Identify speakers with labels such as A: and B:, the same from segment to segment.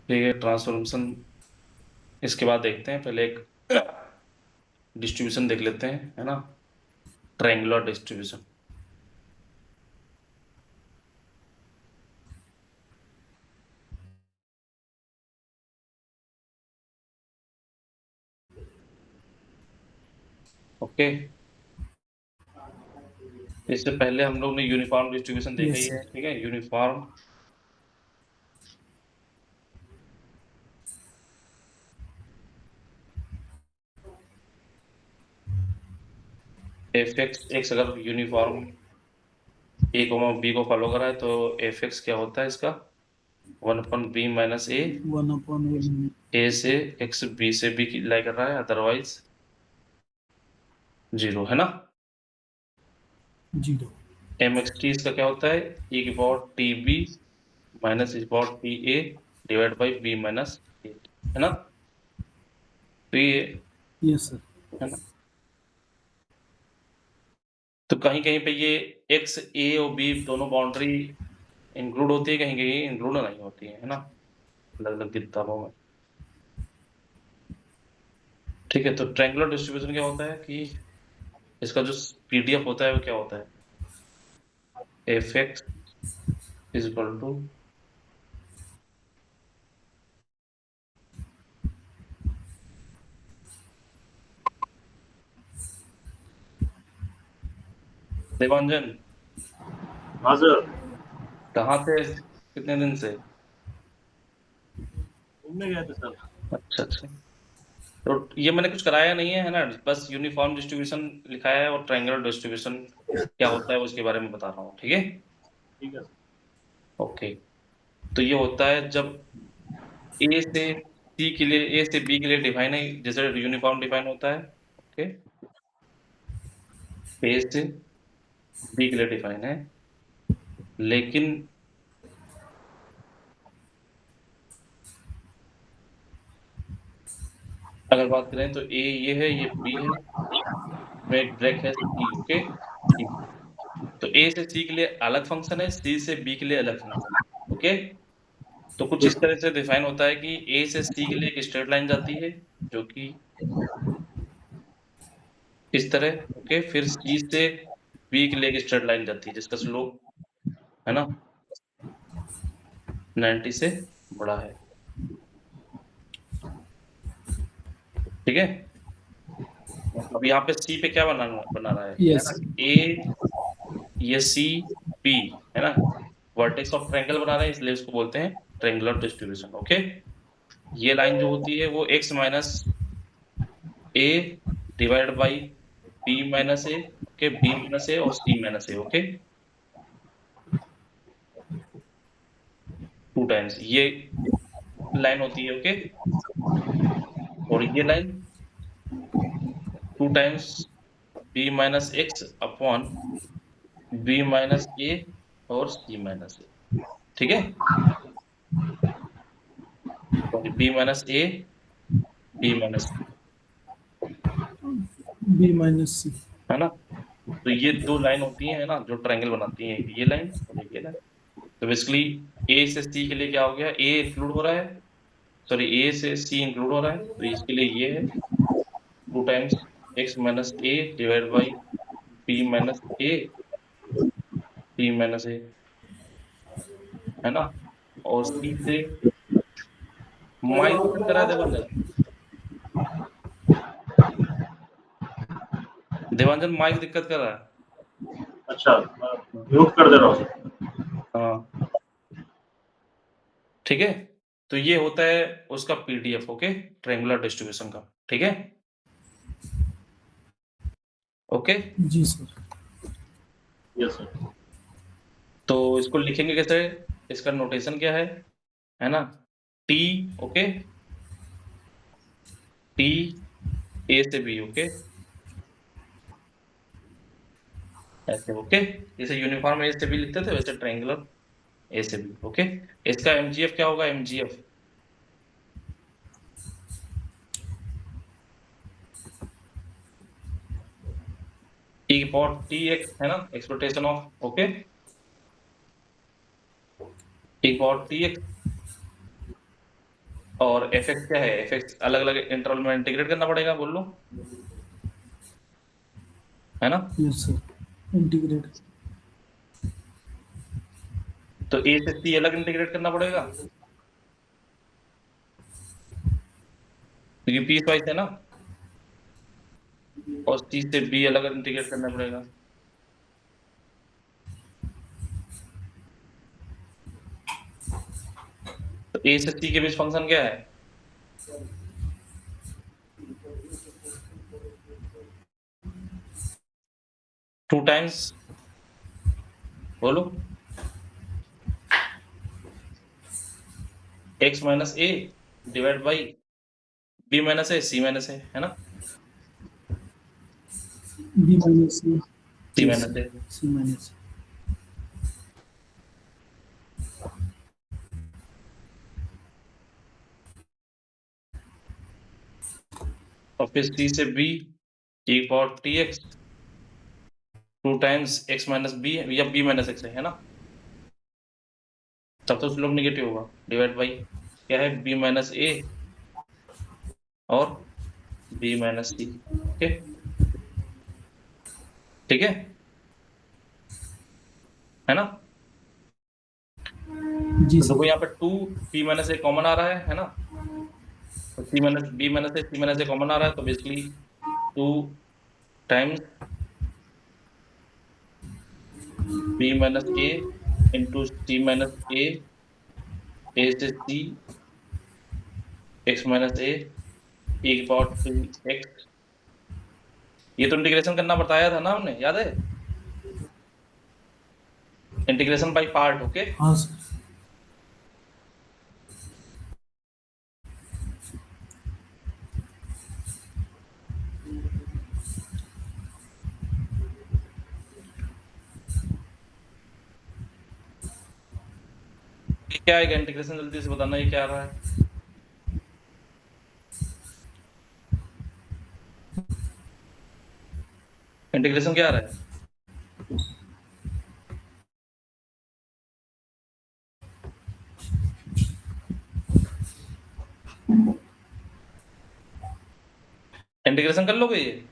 A: ठीक है, ट्रांसफॉर्मेशन इसके बाद देखते हैं। पहले एक डिस्ट्रीब्यूशन देख लेते हैं, है ना, ट्रायंगुलर डिस्ट्रीब्यूशन। ओके, इससे पहले हम लोग ने यूनिफॉर्म डिस्ट्रीब्यूशन देखा ही
B: यस
A: है।
B: सर।
A: ठीक है, यूनिफॉर्म एफ एक्स अगर यूनिफॉर्म ए को बी को फॉलो करा है तो एफ एक्स क्या होता है इसका 1/b माइनस ए।
B: 1/1
A: ए से एक्स बी से बी की लाई कर रहा है, अदरवाइज 0, है ना।
B: 0।
A: एम एक्स टी इसका क्या होता है e की power T B minus e की power T A divide by B minus A, है ना। तो ये,
B: यस सर।
A: है ना, तो कहीं कहीं पे ये एक्स ए और बी दोनों बाउंड्री इंक्लूड होती है, कहीं कहीं इंक्लूड नहीं होती है ना, अलग अलग किताबों में। ठीक है, तो ट्रायंगुलर डिस्ट्रीब्यूशन क्या होता है कि इसका जो पीडीएफ होता है वो क्या होता है, F X is equal to Devanjan,
C: हाँ सर।
A: कहाँ थे कितने दिन से?
C: घूमने गए थे सर।
A: अच्छा अच्छा, तो ये मैंने कुछ कराया नहीं है ना, बस यूनिफॉर्म डिस्ट्रीब्यूशन लिखाया है और ट्रायंगुलर डिस्ट्रीब्यूशन क्या होता है उसके बारे में बता रहा हूँ। ठीक है,
C: ठीक है सर।
A: ओके। तो ये होता है जब ए से सी के लिए, ए से बी के लिए डिफाइन है, जैसे यूनिफॉर्म डिफाइन होता है। ओके, ए से बी के लिए डिफाइन है, लेकिन अगर बात करें तो ए ये है, ये बी है, में एक ब्रेक है सी। ओके, तो ए से सी के लिए अलग फंक्शन है, सी से बी के लिए अलग फंक्शन है। ओके, तो कुछ इस तरह से डिफाइन होता है कि ए से सी के लिए एक स्ट्रेट लाइन जाती है जो कि इस तरह। ओके, फिर सी से बी के लिए एक स्ट्रेट लाइन जाती है जिसका स्लोप, है ना, 90 से बड़ा है। ठीक है, अब यहाँ पे सी पे क्या बना रहा है
B: यस
A: ना,
B: सर।
A: ए, ये सी, बी, है ना, वर्टेक्स ऑफ ट्रायंगल बना रहे हैं, इसलिए इसको बोलते हैं ट्रायंगुलर डिस्ट्रीब्यूशन। ओके, ये लाइन जो होती है वो x minus A divide by B minus A, okay, B minus A और C minus A. Okay, 2 times ये लाइन होती है। ओके, और ये line 2 times B minus X upon B minus A और सी माइनस ए। ठीक है, B minus A, B minus,
B: B-C।
A: है ना। तो ये 2 लाइन होती हैं, है ना, जो ट्रायंगल बनाती हैं, ये लाइन और ये लाइन। तो बेसिकली ए से सी के लिए क्या हो गया, ए इंक्लूड हो रहा है, सॉरी ए से सी इंक्लूड हो रहा है, तो इसके लिए ये है 2 times X minus A divide by B minus A, B minus A, है ना, और सी से माइक दिक्कत करा है देवांजन, देवांजन माइक दिक्कत कर रहा है।
C: अच्छा, म्यूट कर दे रहा हूँ सर।
A: हाँ, ठीक है, तो ये होता है उसका पीडीएफ। ओके, ट्रायंगुलर डिस्ट्रीब्यूशन का। ठीक है, ओके।
B: जी सर।
C: Yes sir.
A: तो इसको लिखेंगे कैसे, इसका नोटेशन क्या है ना, टी, ओके, टी ए से बी। ओके, ऐसे। ओके, जैसे यूनिफॉर्म ए से बी लिखते थे वैसे ट्रायंगुलर ए से बी। ओके, इसका एमजीएफ क्या होगा, एमजीएफ ई पावर टी एक्स, है ना, expectation of, okay, E power T x और एफ एक्स क्या है, एफ एक्स अलग अलग इंटरवल में इंटीग्रेट करना पड़ेगा, बोल लो, है ना।
B: Yes sir, integrate.
A: तो ए से सी अलग इंटीग्रेट करना पड़ेगा, क्योंकि पीस वाइज है ना, और सी से बी अलग इंटीग्रेट करना पड़ेगा। तो ए से सी के बीच फंक्शन क्या है, टू टाइम्स, बोलो, X minus A divide by B minus A C minus A, है ना,
B: B minus C,
A: C minus A.
B: C minus.
A: और फिर सी से बी की power T X two times X minus B या B minus X है ना, तब तो स्लोप निगेटिव होगा, डिवाइड बाई क्या है, बी माइनस ए और बी माइनस सी। ओके, ठीक है ना।
B: जी
A: तो देखो
B: सर।
A: यहाँ पे two B minus A common आ रहा है ना, तो C minus B minus A C minus A common आ रहा है, तो basically two times B minus A into C minus A से सी एक्स माइनस ए की पावर टू एक्स। ये तो इंटीग्रेशन करना बताया था ना हमने, याद है, इंटीग्रेशन बाय पार्ट। ओके,
B: हाँ सर।
A: ये क्या आएगा इंटीग्रेशन, जल्दी से बताना, ये क्या आ रहा है, इंटीग्रेशन क्या आ रहा है, इंटीग्रेशन कर लोगे ये,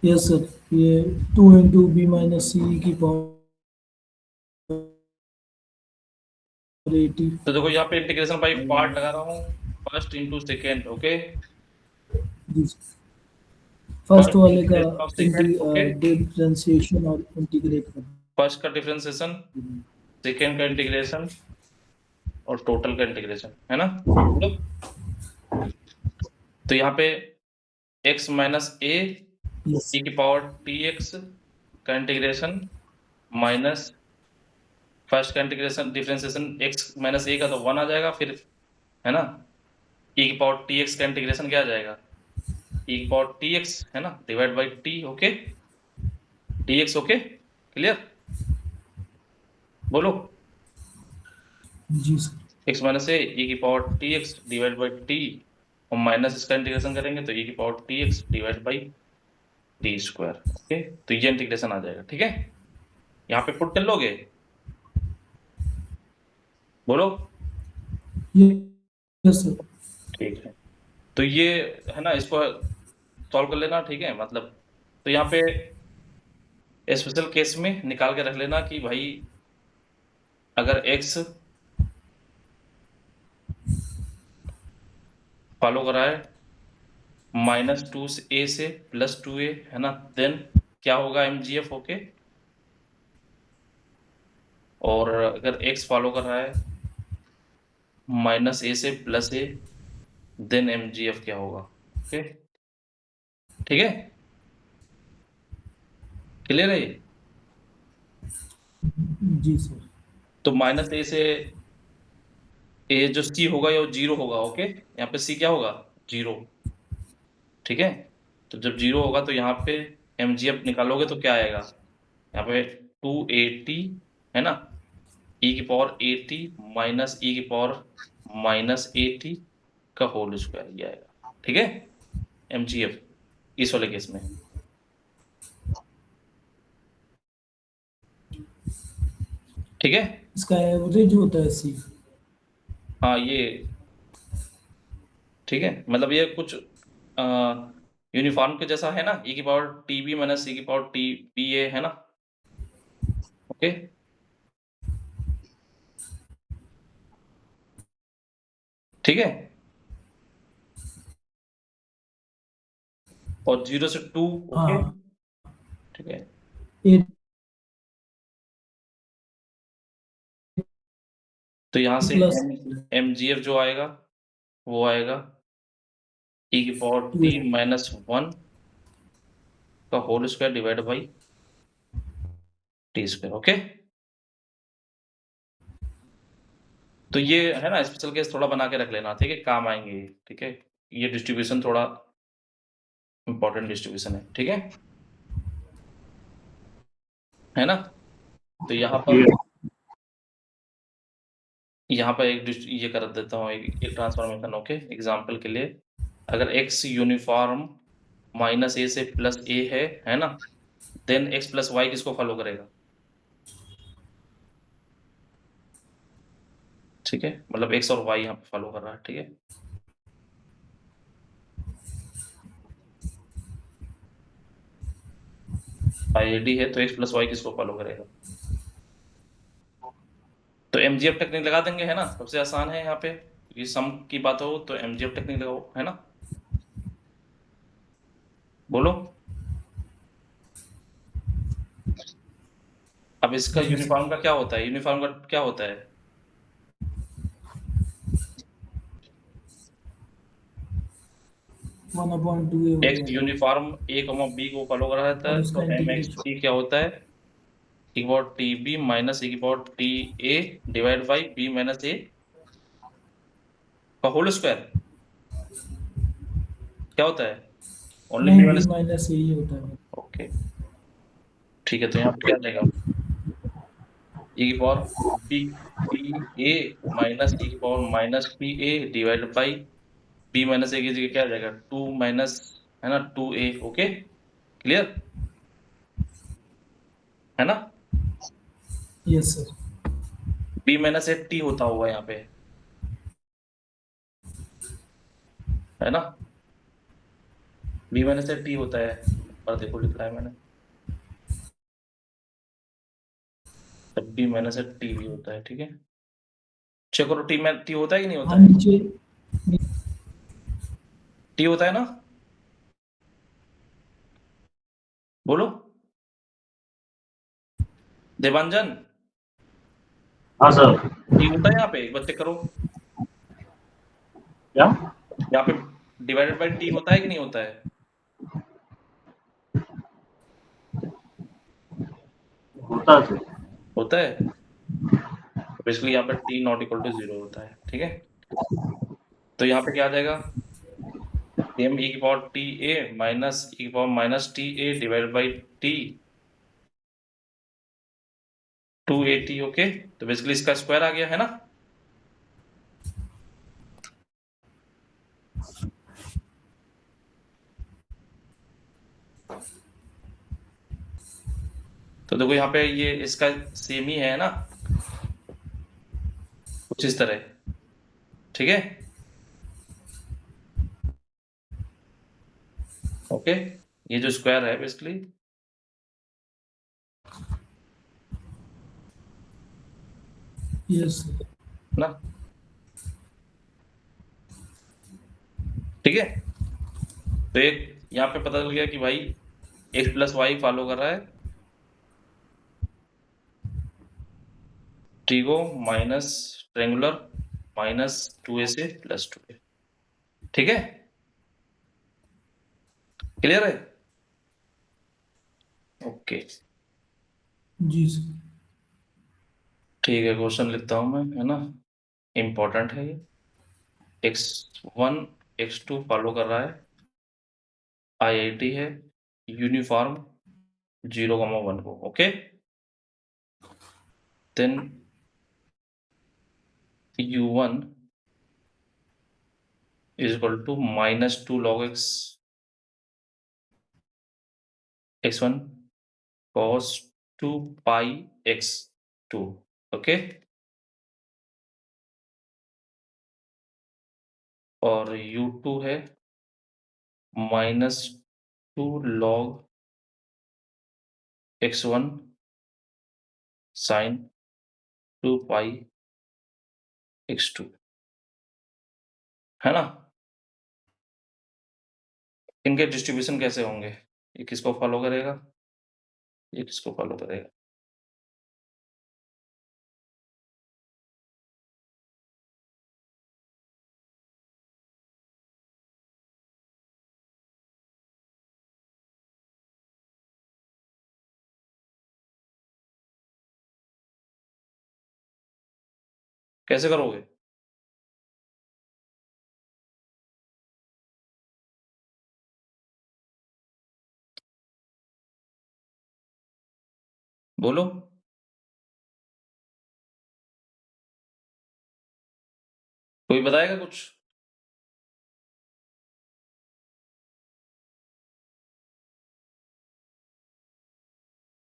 B: यस सर, ये टू इंटू बी माइनस सी की पावर 80।
A: तो देखो यहाँ पे इंटीग्रेशन बाय पार्ट लगा रहा हूँ, फर्स्ट इंटू सेकेंड। ओके,
B: जी सर, फर्स्ट वाले का
A: integration of second. Okay,
B: differentiation और इंटीग्रेट करना।
A: फर्स्ट का डिफरेंशिएशन, सेकेंड का इंटीग्रेशन और टोटल का इंटीग्रेशन, है ना। तो यहाँ पे x माइनस ए
B: यस
A: की पावर टी एक्स का इंटीग्रेशन माइनस फर्स्ट का integration differentiation x minus A का तो 1 आ जाएगा, फिर है ना, e की पावर टी एक्स का इंटीग्रेशन क्या आ जाएगा, e की पावर टी एक्स, है ना, divide by T. Okay, T x. Okay, clear, बोलो,
B: जी सर।
A: x माइनस ए e की power T x divide by T, और माइनस इसका इंटीग्रेशन करेंगे तो e की power T x divide by T square. Okay, तो ये इंटीग्रेशन आ जाएगा, ठीक है। यहाँ पे पुट कर लोगे, बोलो,
B: यस सर।
A: ठीक है। तो ये है ना, इसको सॉल्व कर लेना, ठीक है, मतलब तो यहाँ पे स्पेशल केस में निकाल के रख लेना कि भाई अगर x फॉलो करा है -2 से a से +2a, है ना, देन क्या होगा mgf। ओके, और अगर x फॉलो कर रहा है -a से +a, देन mgf क्या होगा। ओके, ठीक है, क्लियर है ये।
B: जी सर।
A: तो -a से a जो c होगा ये 0 होगा। ओके, यहाँ पे c क्या होगा, 0, ठीक है। तो जब 0 होगा तो यहाँ पे mgf निकालोगे तो क्या आएगा, यहाँ पे 280, है ना, e की पावर 80 माइनस e की पावर -80 का होल स्क्वायर ये आएगा, ठीक है, mgf इस वाले केस में। ठीक है,
B: इसका एवरेज होता है सी।
A: हाँ ये ठीक है, मतलब ये कुछ यूनिफॉर्म के जैसा है ना, e की power T B minus e की पावर टी बी ए है ना। ओके ठीक है, और 0 से 2 ओके
B: हाँ
A: ठीक है।
B: ए
A: तो यहाँ से
B: प्लस
A: एम जी एफ जो आएगा वो आएगा e की पावर
B: टू
A: टी माइनस 1 का whole square divide by T square. Okay, तो ये है ना स्पेशल केस, थोड़ा बना के रख लेना, ठीक है, काम आएंगे, ठीक है। ये डिस्ट्रीब्यूशन थोड़ा इंपॉर्टेंट डिस्ट्रीब्यूशन है, ठीक है ना। तो यहाँ पर एक ये कर देता हूँ, एक ट्रांसफॉर्मेशन। ओके, एग्जाम्पल के लिए अगर x यूनिफॉर्म माइनस ए से प्लस ए है ना, देन x प्लस वाई किसको फॉलो करेगा? ठीक है, मतलब x और y यहाँ पे फॉलो कर रहा है, ठीक है। आईडी है तो x प्लस वाई किसको फॉलो करेगा? तो एमजीएफ टेक्निक लगा देंगे, है ना, सबसे आसान है यहाँ पे। ये सम की बात हो तो एमजीएफ टेक्निक लगाओ, है ना, बोलो। अब इसका
B: जी सर
A: यूनिफॉर्म का क्या होता है, यूनिफॉर्म का क्या होता है?
B: 1/2 हो
A: एक्स
B: जाएगा
A: यूनिफॉर्म ए कॉमा बी को फॉलो करा रहता
B: और
A: है,
B: उसका
A: तो एम एक्स
B: इंटीग्रेशन
A: टी क्या होता है? e की power T B minus e की power T A divide by B minus A का होल स्क्वायर। क्या होता है? ओनली बी
B: नहीं बी
A: माइनस।
B: माइनस यही होता है
A: ओके ठीक है, तो यहाँ पे क्या जाएगा? e की power B B A minus e की power minus B A divide by B minus A की जगह क्या जाएगा? 2 माइनस, है ना, 2a। ओके क्लियर, है ना।
B: Yes sir
A: B minus A T होता होगा यहाँ पे, है ना, बी माइनस ए टी होता है, पर देखो लिखा है मैंने, तब बी माइनस ए टी भी होता है, ठीक है। चेक करो टी में टी होता है कि नहीं होता
B: हाँ
A: है?
B: नीचे
A: टी होता है ना, बोलो देवांजन,
C: हाँ सर।
A: टी होता है यहाँ पे, एक बार चेक करो।
C: क्या
A: यहाँ पे डिवाइडेड बाई टी होता है कि नहीं होता है?
C: होता है सर।
A: होता है, तो बेसिकली यहाँ पे टी नॉट इक्वल टू 0 होता है, ठीक है। तो यहाँ पे क्या आ जाएगा? एम ई की पावर टी ए माइनस ई की power minus T A divided by T 2a t। Okay, तो बेसिकली इसका स्क्वायर आ गया, है ना। तो देखो यहाँ पे ये इसका सेम ही है ना, कुछ इस तरह, ठीक है। ओके, ये जो स्क्वायर है बेसिकली,
B: यस सर
A: ना, ठीक है। तो एक यहाँ पे पता चल गया कि भाई x प्लस वाई फॉलो कर रहा है trigo minus triangular minus 2a से प्लस 2a, ठीक है, क्लियर है। ओके
B: जी सर
A: ठीक है, क्वेश्चन लिखता हूं मैं, है ना, इंपॉर्टेंट है ये। x1 x2 फॉलो कर रहा है, आईआईटी है, यूनिफॉर्म 0,1 को। Okay, then u1 is equal to -2 log x x1 cos 2 pi x2। Okay, और U2 है -2 log x1 sin 2 पाई x2, है ना? इनके डिस्ट्रीब्यूशन कैसे होंगे? ये किसको फॉलो करेगा? ये किसको फॉलो करेगा? कैसे करोगे? बोलो। कोई बताएगा कुछ?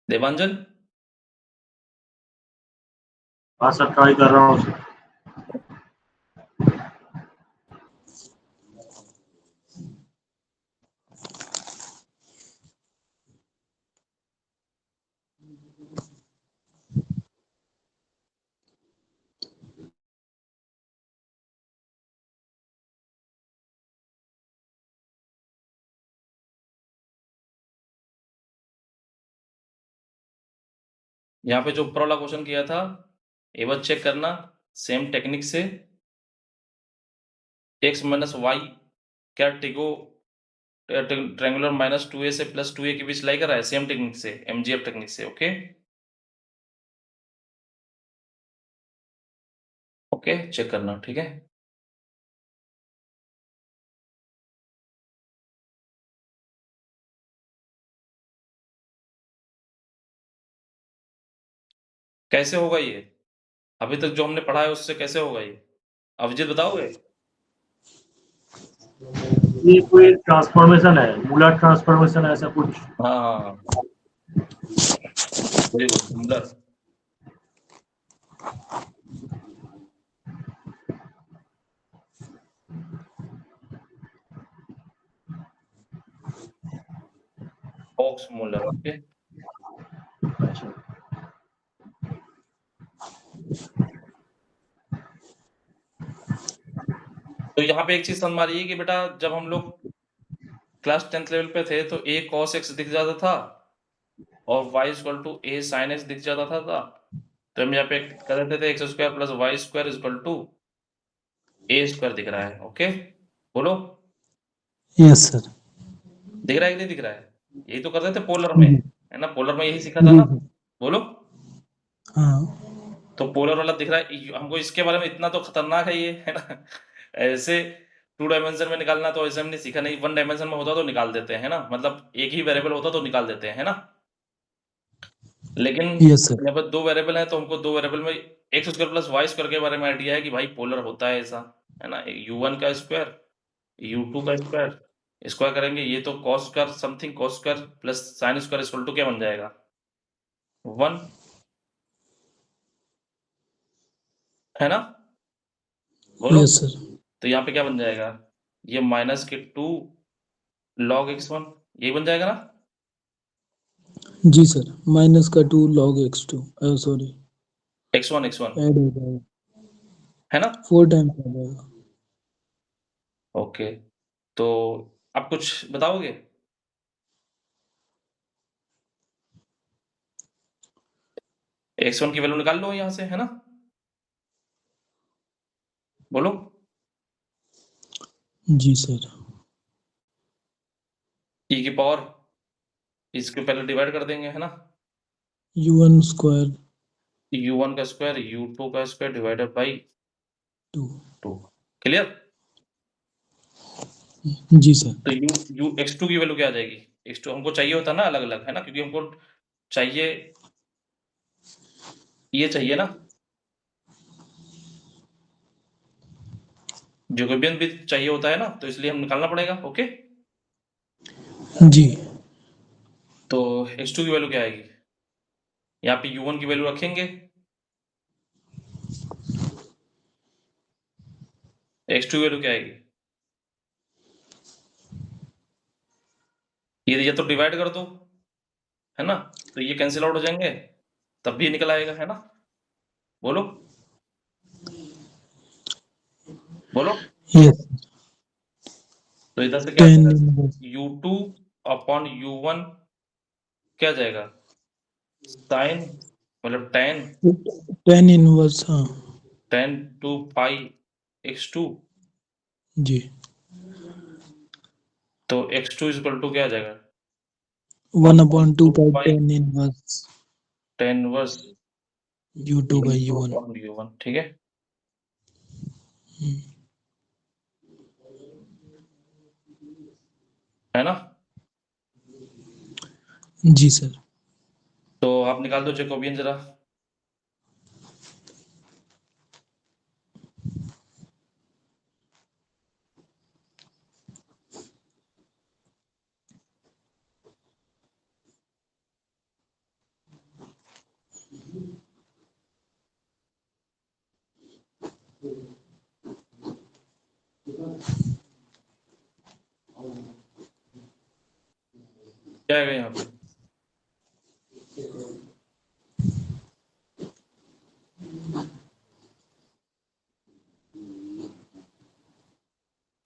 A: देवांजन?
C: हाँ सर, ट्राई कर रहा हूँ सर।
A: यहाँ पे जो ऊपर वाला क्वेश्चन किया था, एक बार चेक करना सेम टेक्निक से। x माइनस वाई क्या टिगो ट्रायंगुलर -2a से +2a के बीच लाई कर रहा है? सेम टेक्निक से, MGF टेक्निक से। ओके ओके, चेक करना, ठीक है? कैसे होगा ये? अभी तक जो हमने पढ़ा है उससे कैसे होगा ये? अभिजीत बताओगे?
C: ये कोई ट्रांसफॉर्मेशन है, मूलर ट्रांसफॉर्मेशन है ऐसा कुछ।
A: हाँ हाँ हाँ, very good, Muller. Box Muller, okay.
C: अच्छा,
A: तो यहाँ पे एक चीज समझ मारिए कि बेटा जब हम लोग क्लास 10th लेवल पे थे तो a cos x दिख जाता था और y equal to a sin x दिख जाता था। तो हम यहाँ पे कर देते थे x² plus y² equal to a² दिख रहा है। ओके बोलो,
B: यस सर।
A: दिख रहा है कि नहीं दिख रहा है? यही तो कर रहे थे पोलर में, है ना? पोलर में यही सीखा था
B: जी
A: ना?
B: सर।
A: बोलो।
B: हाँ
A: तो पोलर वाला दिख रहा है हमको। इसके बारे में इतना तो खतरनाक है ये, है ना? ऐसे 2 डायमेंशन में निकालना तो ऐसे हमने सीखा नहीं। 1 डायमेंशन में होता तो निकाल देते हैं, है ना? मतलब एक ही वेरिएबल होता तो निकाल देते हैं, है ना? लेकिन
B: यस सर।
A: यहाँ पर 2 वेरिएबल है तो हमको 2 वेरिएबल में x² प्लस y² के बारे में आइडिया है कि भाई पोलर होता है ऐसा, है ना? u1 का स्क्वायर, u2 का स्क्वायर, स्क्वायर करेंगे ये तो cos square something cos square plus sin square equal to क्या बन जाएगा? 1, है ना? बोलो।
B: Yes sir.
A: तो यहाँ पे क्या बन जाएगा? ये -2 log x1 यही बन जाएगा ना?
B: जी sir, -2 log x2, sorry,
A: x1
B: add हो जाएगा,
A: है ना?
B: 4 टाइम्स आ जाएगा।
A: ओके, तो आप कुछ बताओगे? x1 की वैल्यू निकाल लो यहाँ से, है ना? बोलो।
B: जी सर।
A: e की पावर इसके पहले डिवाइड कर देंगे, है ना?
B: u1 स्क्वायर
A: u1 का स्क्वायर u2 का स्क्वायर डिवाइडेड बाई
B: 2।
A: 2। क्लियर?
B: जी सर।
A: तो u x2 की वैल्यू क्या आ जाएगी? x2 हमको चाहिए होता ना अलग अलग, है ना? क्योंकि हमको चाहिए, ये चाहिए ना, जैकोबियन भी चाहिए होता है ना, तो इसलिए हम निकालना पड़ेगा। ओके,
B: जी
A: तो x2 की वैल्यू क्या आएगी? यहाँ पे u1 की वैल्यू रखेंगे, x2 की वैल्यू क्या आएगी? ये तो डिवाइड कर दो, है ना, तो ये कैंसिल आउट हो जाएंगे, तब भी निकल आएगा, है ना, बोलो बोलो।
B: यस
A: तो इधर से क्या
B: 10
A: जाएगा,
B: इनवर्स
A: U2 अपॉन U1 क्या जाएगा, साइन मतलब
B: 10 इनवर्स हाँ
A: 10 टू पाई x2,
B: जी
A: तो x2 इक्वल टू क्या आ जाएगा,
B: 1/2
A: 1/2
B: पाई
A: पाई
B: 10 इनवर्स
A: 10 वर्स
B: U2 by
A: U2
B: U1
A: upon U1, ठीक है। है ना,
B: जी सर
A: तो आप निकाल दो जैकोबियन जरा। क्या आएगा यहाँ पे,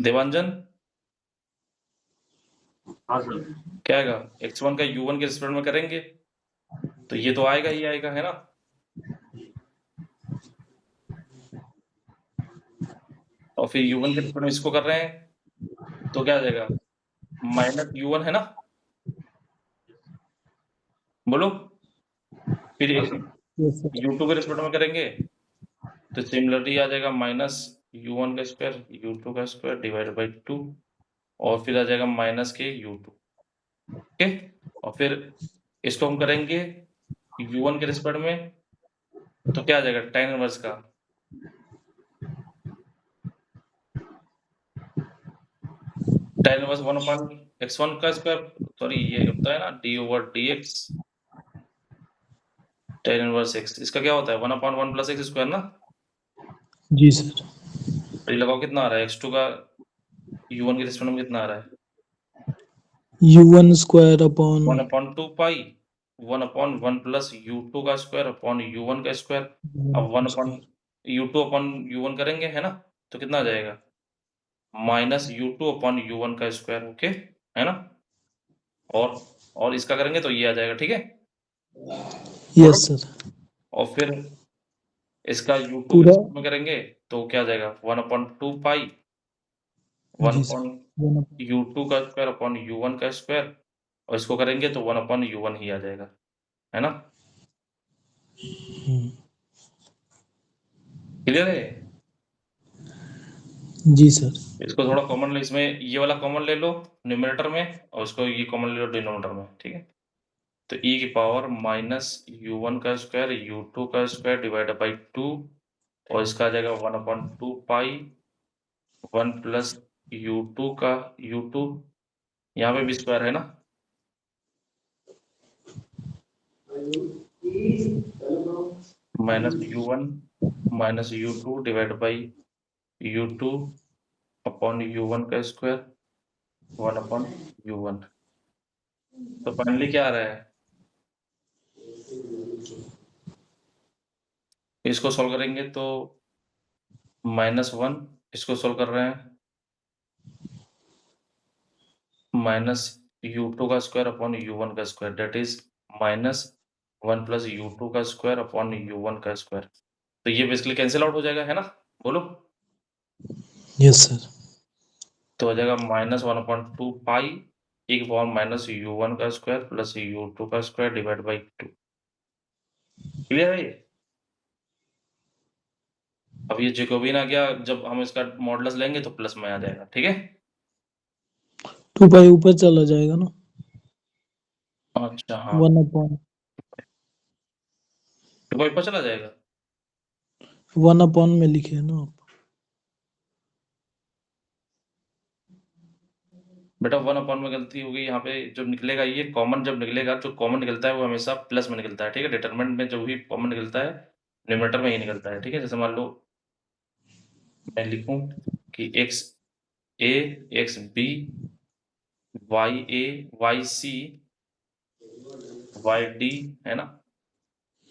A: देवांजन
C: हाँ सर।
A: क्या आएगा, x1 का U1 के रिस्पेक्ट में करेंगे तो ये तो आएगा ही आएगा, है ना, और फिर U1 के रिस्पेक्ट में इसको कर रहे हैं तो क्या आ जाएगा, माइनस U1, है ना, बोलो, फिर
C: हाँ सर।
B: यस सर
A: U2 के रिस्पेक्ट में करेंगे तो सिमिलरली आ जाएगा माइनस U1 का स्क्वायर U2 का स्क्वायर डिवाइड बाई 2, और फिर आ जाएगा माइनस के U2, ओके, और फिर इसको हम करेंगे U1 के रिस्पेक्ट में तो क्या आ जाएगा, tan इनवर्स का tan इनवर्स 1/x1 का स्क्वायर, सॉरी ये होता है ना d/dx tan इनवर्स x, इसका क्या होता है 1/1 प्लस एक्स स्क्वायर ना,
B: जी सर
A: तो ये लगाओ कितना आ रहा है, x2 का U1 के रिस्पेक्ट में कितना आ रहा है,
B: U1 स्क्वायर अपॉन
A: 1/2 पाई 1/1 प्लस U2 का स्क्वायर अपॉन U1 का स्क्वायर, अब U2 अपॉन U1 करेंगे, है ना, तो कितना आ जाएगा, माइनस U2 अपॉन U1 का स्क्वायर, ओके, है ना, और इसका करेंगे तो ये आ जाएगा, ठीक है, बोलो,
B: यस सर
A: और फिर इसका U2 के
B: पूरा
A: रिस्पेक्ट में करेंगे तो क्या आ जाएगा 1/2 पाई वन
B: जी
A: अपॉन
B: सर 1
A: U2 का स्क्वायर अपॉन U1 का स्क्वायर, और इसको करेंगे तो 1/U1 ही आ जाएगा, है ना, क्लियर है,
B: जी सर
A: इसको थोड़ा कॉमन ले, इसमें ये वाला कॉमन ले लो न्यूमरेटर में, और इसको ये कॉमन ले लो डिनोमिनेटर में, ठीक है, तो e की पावर माइनस U1 का स्क्वायर U2 का स्क्वायर डिवाइड बाई 2, और इसका आ जाएगा 1/2 पाई 1 प्लस U2 का U2, यहाँ पे भी स्क्वायर है ना, minus U1 minus U2 divide by U2 upon U1 का स्क्वायर 1/U1, तो फाइनली क्या आ रहा है, इसको सॉल्व करेंगे तो -1, इसको सॉल्व कर रहे हैं माइनस U2 का स्क्वायर अपॉन U1 का square, that is -1 plus U2 का स्क्वायर अपॉन U1 का स्क्वायर, तो ये बेसिकली कैंसिल आउट हो जाएगा, है ना, बोलो,
B: यस सर
A: तो हो जाएगा -1/2 पाई e की पावर माइनस U1 का स्क्वायर प्लस U2 का स्क्वायर डिवाइड बाई 2, क्लियर है ये, अब ये जैकोबियन आ गया, जब हम इसका मॉडुलस लेंगे तो प्लस में आ जाएगा, ठीक है,
B: 2 पाई ऊपर चला जाएगा ना
A: अच्छा हाँ,
B: 1 अपॉन
A: तो कोई ऊपर चला जाएगा,
B: 1 अपॉन में लिखे है ना आप
A: बेटा 1/1 में गलती हो गई, यहाँ पे जो निकलेगा ये कॉमन, जब निकलेगा जो कॉमन निकलता है वो हमेशा प्लस में निकलता है, ठीक है, डिटरमिनेंट में जो भी कॉमन निकलता है न्यूमरेटर में ही निकलता है, ठीक है, जैसे मान लो मैं लिखूं कि एक्स ए एक्स बी वाई ए वाई सी वाई डी, है ना।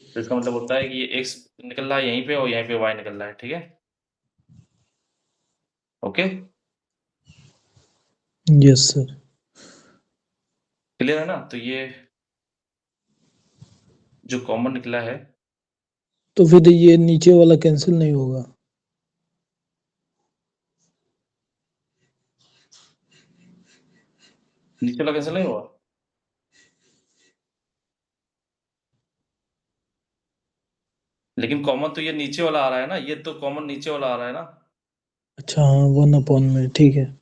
A: तो इसका मतलब होता है कि ये एक्स निकल रहा है यहीं पे और यहीं पे वाई निकल रहा है, ठीक है। Okay,
B: yes sir.
A: क्लियर है ना। तो ये जो कॉमन निकला है,
B: तो फिर ये नीचे वाला कैंसिल नहीं होगा?
A: नीचे वाला कैंसिल नहीं हुआ। लेकिन कॉमन तो ये नीचे वाला आ रहा है ना, ये तो कॉमन नीचे वाला आ रहा है ना।
B: अच्छा हाँ, 1 में, ठीक है।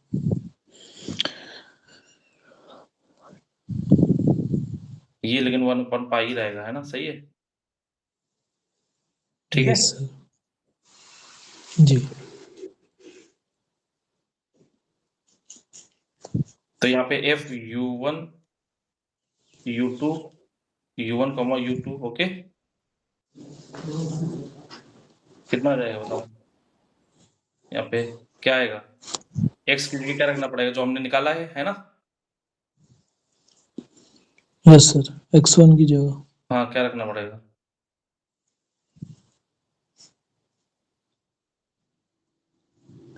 A: ये लेकिन 1/π ही रहेगा, है ना, सही है, ठीक है।
B: Yes sir. जी।
A: तो यहाँ पे F u1 u2 u1 u2, okay. कितना आ जाएगा बताओ। यहाँ पे क्या आएगा, एक्स की जगह क्या रखना पड़ेगा जो हमने निकाला है ना।
B: यस सर, x1 की जगह।
A: हाँ, क्या रखना पड़ेगा।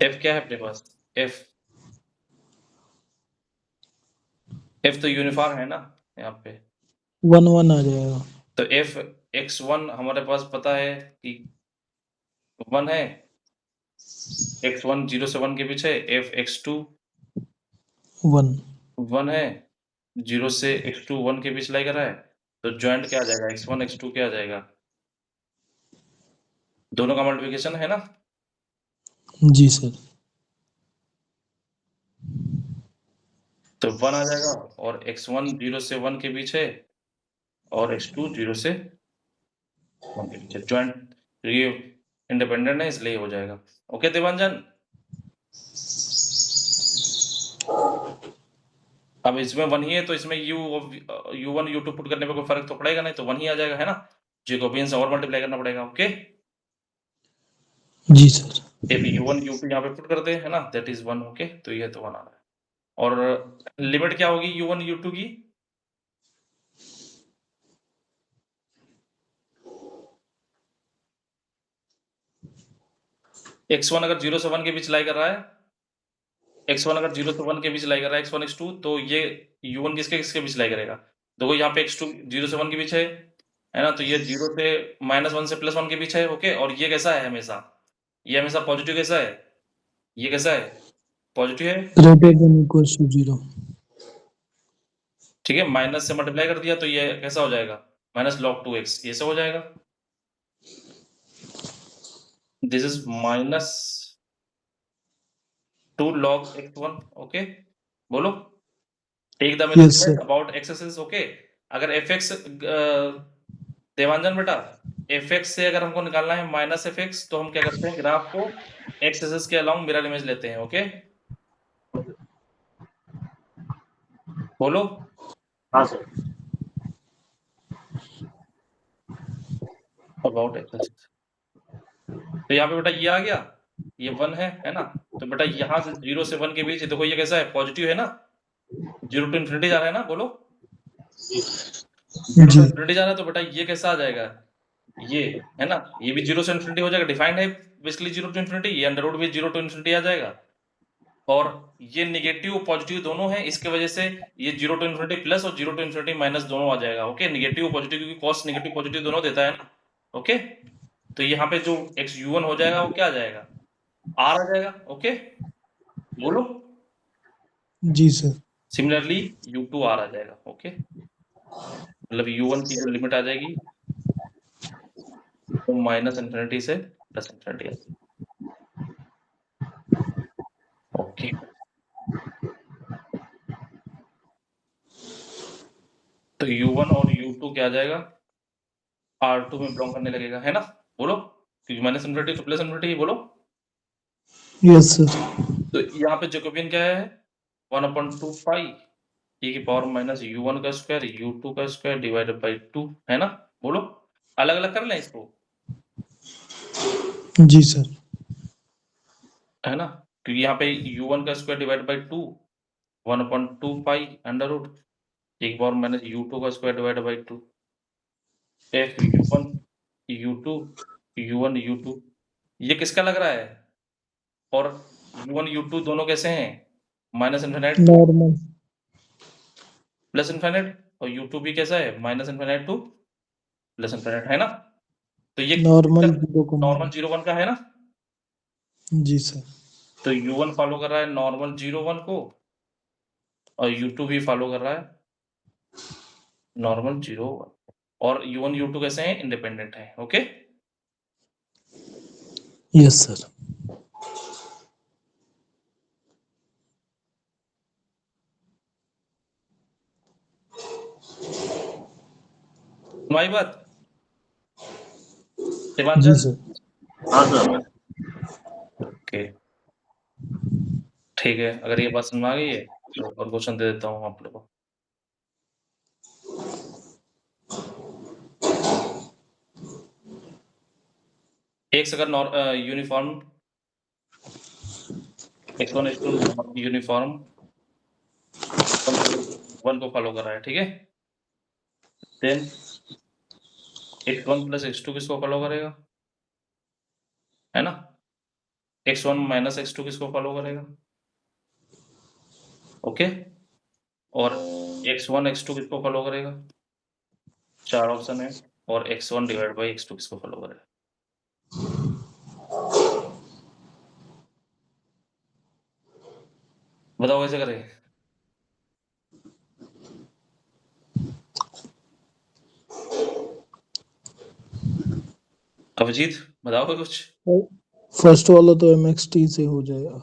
A: एफ क्या है अपने पास, एफ एफ तो यूनिफॉर्म है ना यहाँ पे।
B: 1 आ जाएगा।
A: तो एफ x1 हमारे पास पता है कि 1 है, x1 0 से 1 के बीच है, एफ x2
B: 1।
A: 1 है, 0 से x2 1 के बीच लाई कर रहा है। तो ज्वाइंट क्या आ जाएगा, x1 x2 क्या आ जाएगा, दोनों का मल्टीप्लिकेशन है ना।
B: जी सर।
A: तो 1 आ जाएगा, और x1 0 से 1 के बीच है, और x2 0 से 1 के बीच है, ज्वाइंट। ये इंडिपेंडेंट है इसलिए हो जाएगा। ओके देवांजन, अब इसमें 1 ही है तो इसमें u1 u2 पुट करने पे कोई फर्क तो पड़ेगा नहीं, तो 1 ही आ जाएगा, है ना। जेकोबियन से और मल्टीप्लाई करना पड़ेगा, ओके।
B: जी सर।
A: अब u1 u2 यहाँ पे पुट करते हैं, है ना, दैट इज 1, ओके। तो ये तो 1 आ रहा है, और लिमिट क्या होगी u1 u2 की। x1 अगर 0 से 1 के बीच लाई कर रहा है, x1 अगर 0 से 1 के बीच लाई कर रहा है, x1 x2, तो ये u1 किसके किसके बीच लाई करेगा। देखो यहाँ पे x2 0 से 1 के बीच है ना, तो ये 0 से -1 से +1 के बीच है, ओके। और ये कैसा है हमेशा, ये हमेशा पॉजिटिव कैसा है, ये कैसा है, पॉजिटिव है,
B: ग्रेटर देन इक्वल्स टू 0।
A: ठीक है। माइनस से मल्टीप्लाई कर दिया तो ये कैसा हो जाएगा, -log2x, ये सब हो जाएगा। This is -2 log x1, okay. बोलो, take the
B: yes sir.
A: Measurement about axes, okay. अगर fx देवांजन बेटा, fx से अगर हमको निकालना है -fx, तो हम क्या करते हैं, ग्राफ को x एक्सिस के अलोंग मिरर इमेज लेते हैं, ओके। बोलो,
C: हाँ सर।
A: About access. तो यहाँ पे बेटा ये आ गया, ये 1 है ना। तो बेटा यहाँ से 0 से 1 के बीच देखो ये कैसा है, पॉजिटिव है ना, 0 to इन्फिनिटी जा रहा है ना, बोलो। 0
B: जी।
A: to इन्फिनिटी जा रहा है, तो बेटा ये कैसा आ जाएगा, ये, है ना, ये भी 0 से इन्फिनिटी हो जाएगा, डिफाइंड है बेसिकली 0 to इन्फिनिटी, ये अंडर रूट भी 0 to इन्फिनिटी आ जाएगा। और ये नेगेटिव पॉजिटिव दोनों है, इसके वजह से ये 0 to इन्फिनिटी प्लस और 0 to इन्फिनिटी माइनस दोनों आ जाएगा, ओके। नेगेटिव पॉजिटिव, क्योंकि कॉस नेगेटिव पॉजिटिव दोनों देता है ना, ओके। तो यहाँ पे जो x u1 हो जाएगा वो क्या आ जाएगा, r आ जाएगा, ओके। बोलो,
B: जी सर।
A: सिमिलरली u2 r आ जाएगा, ओके। मतलब u1 की जो लिमिट आ जाएगी वो -इन्फिनिटी से +इन्फिनिटी आ जाएगी, ओके। तो u1 और u2 क्या आ जाएगा, r2 में बिलोंग करने लगेगा, है ना। बोलो, क्योंकि -इन्फिनिटी तो +इन्फिनिटी, बोलो।
B: Yes sir.
A: तो यहाँ पे जैकोबियन क्या है, 1/2 पाई e की पावर माइनस u1 का स्क्वायर u2 का स्क्वायर डिवाइडेड बाई 2, है ना। बोलो, अलग अलग कर लें इसको,
B: जी सर।
A: है ना, क्योंकि यहाँ पे u1 का square divide by 2 1/2 pi under root एक बार माइनस u2 का square divide by 2 f u1 u2 u1 u2 ये किसका लग रहा है? और u1 u2 दोनों कैसे हैं? Minus infinite
B: normal
A: plus infinite, और u2 भी कैसा है? Minus infinite two plus infinite, है ना? तो ये
B: नॉर्मल
A: नॉर्मल 0 1 का है ना?
B: जी सर।
A: तो u1 फॉलो कर रहा है नॉर्मल 0 1 को, और u2 भी फॉलो कर रहा है नॉर्मल 0 1, और u1 u2 कैसे हैं? इंडिपेंडेंट है। Okay,
B: yes sir.
A: तुम्हारी बात
B: जी
A: देवांचल?
B: सर।
C: हाँ सर।
A: ओके, ठीक है, अगर ये बात समझ में आ गई है तो और क्वेश्चन दे देता हूँ आप लोगों को। एक अगर यूनिफॉर्म x1 x2 यूनिफॉर्म 1 को फॉलो कर रहा है, ठीक है? देन x1 प्लस x2 किसको फॉलो करेगा? है ना? x1 माइनस x2 किसको फॉलो करेगा? ओके, और x1 x2 किसको फॉलो करेगा? 4 ऑप्शन है, और x1 डिवाइड बाई x2 किसको फॉलो करेगा? बताओ कैसे करें? अभिजीत बताओ कुछ।
B: फर्स्ट वाला तो MXT से हो जाएगा,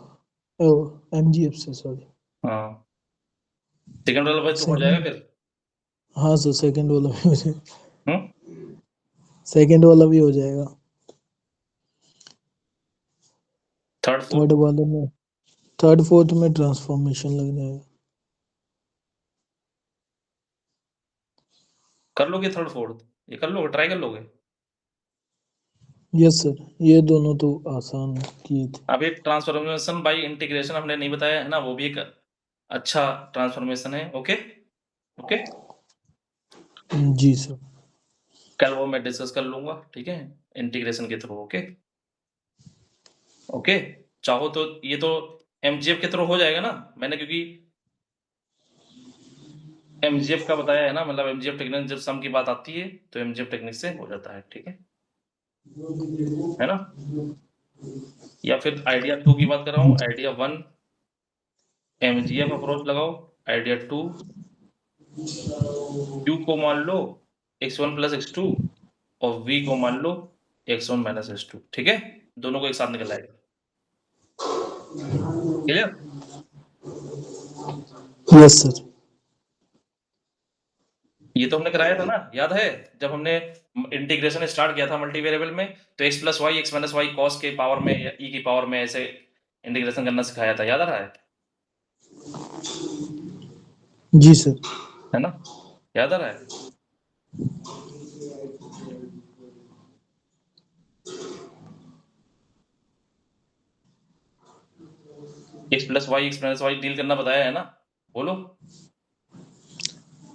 B: MGF से सॉरी।
A: हाँ, सेकंड वाला भाई तो हो जाएगा
B: सेकंड,
A: फिर।
B: हाँ सर सेकंड वाला भी हो जाएगा।
A: हम्म,
B: सेकंड वाला भी हो जाएगा।
A: थर्ड फोर्थ
B: थर्ड वाले में, थर्ड फोर्थ में ट्रांसफॉर्मेशन लग जाएगा।
A: कर लोगे? थर्ड फोर्थ ये कर लोगे? ट्राई कर लोगे?
B: यस सर, ये दोनों तो आसान किए थे।
A: अब एक ट्रांसफॉर्मेशन बाय इंटीग्रेशन हमने नहीं बताया है ना, वो भी एक अच्छा ट्रांसफॉर्मेशन है। ओके ओके,
B: जी सर।
A: कल वो मैं डिस्कस कर लूंगा, ठीक है, इंटीग्रेशन के थ्रू। ओके ओके, चाहो तो ये तो एमजीएफ के थ्रू हो जाएगा ना, मैंने क्योंकि एमजीएफ का बताया है ना, मतलब एमजीएफ टेक्निक जब सम की बात आती है तो एमजीएफ टेक्निक से हो जाता है, ठीक है ना? या फिर आइडिया 2 की बात कर रहा हूँ, आइडिया 1 एमजीएफ अप्रोच लगाओ, आइडिया 2 Q को मान लो x1 प्लस x2 और V को मान लो x1 माइनस x2, ठीक है? दोनों को एक साथ निकल आएगा। क्लियर?
B: Yes sir.
A: ये तो हमने कराया था ना, याद है? जब हमने इंटीग्रेशन स्टार्ट किया था मल्टी वेरिएबल में, तो x plus Y X minus Y cos के पावर में या e की पावर में ऐसे इंटीग्रेशन करना सिखाया था, याद आ रहा है?
B: जी सर।
A: है ना? याद आ रहा है? x plus Y X minus Y deal करना बताया है ना? बोलो।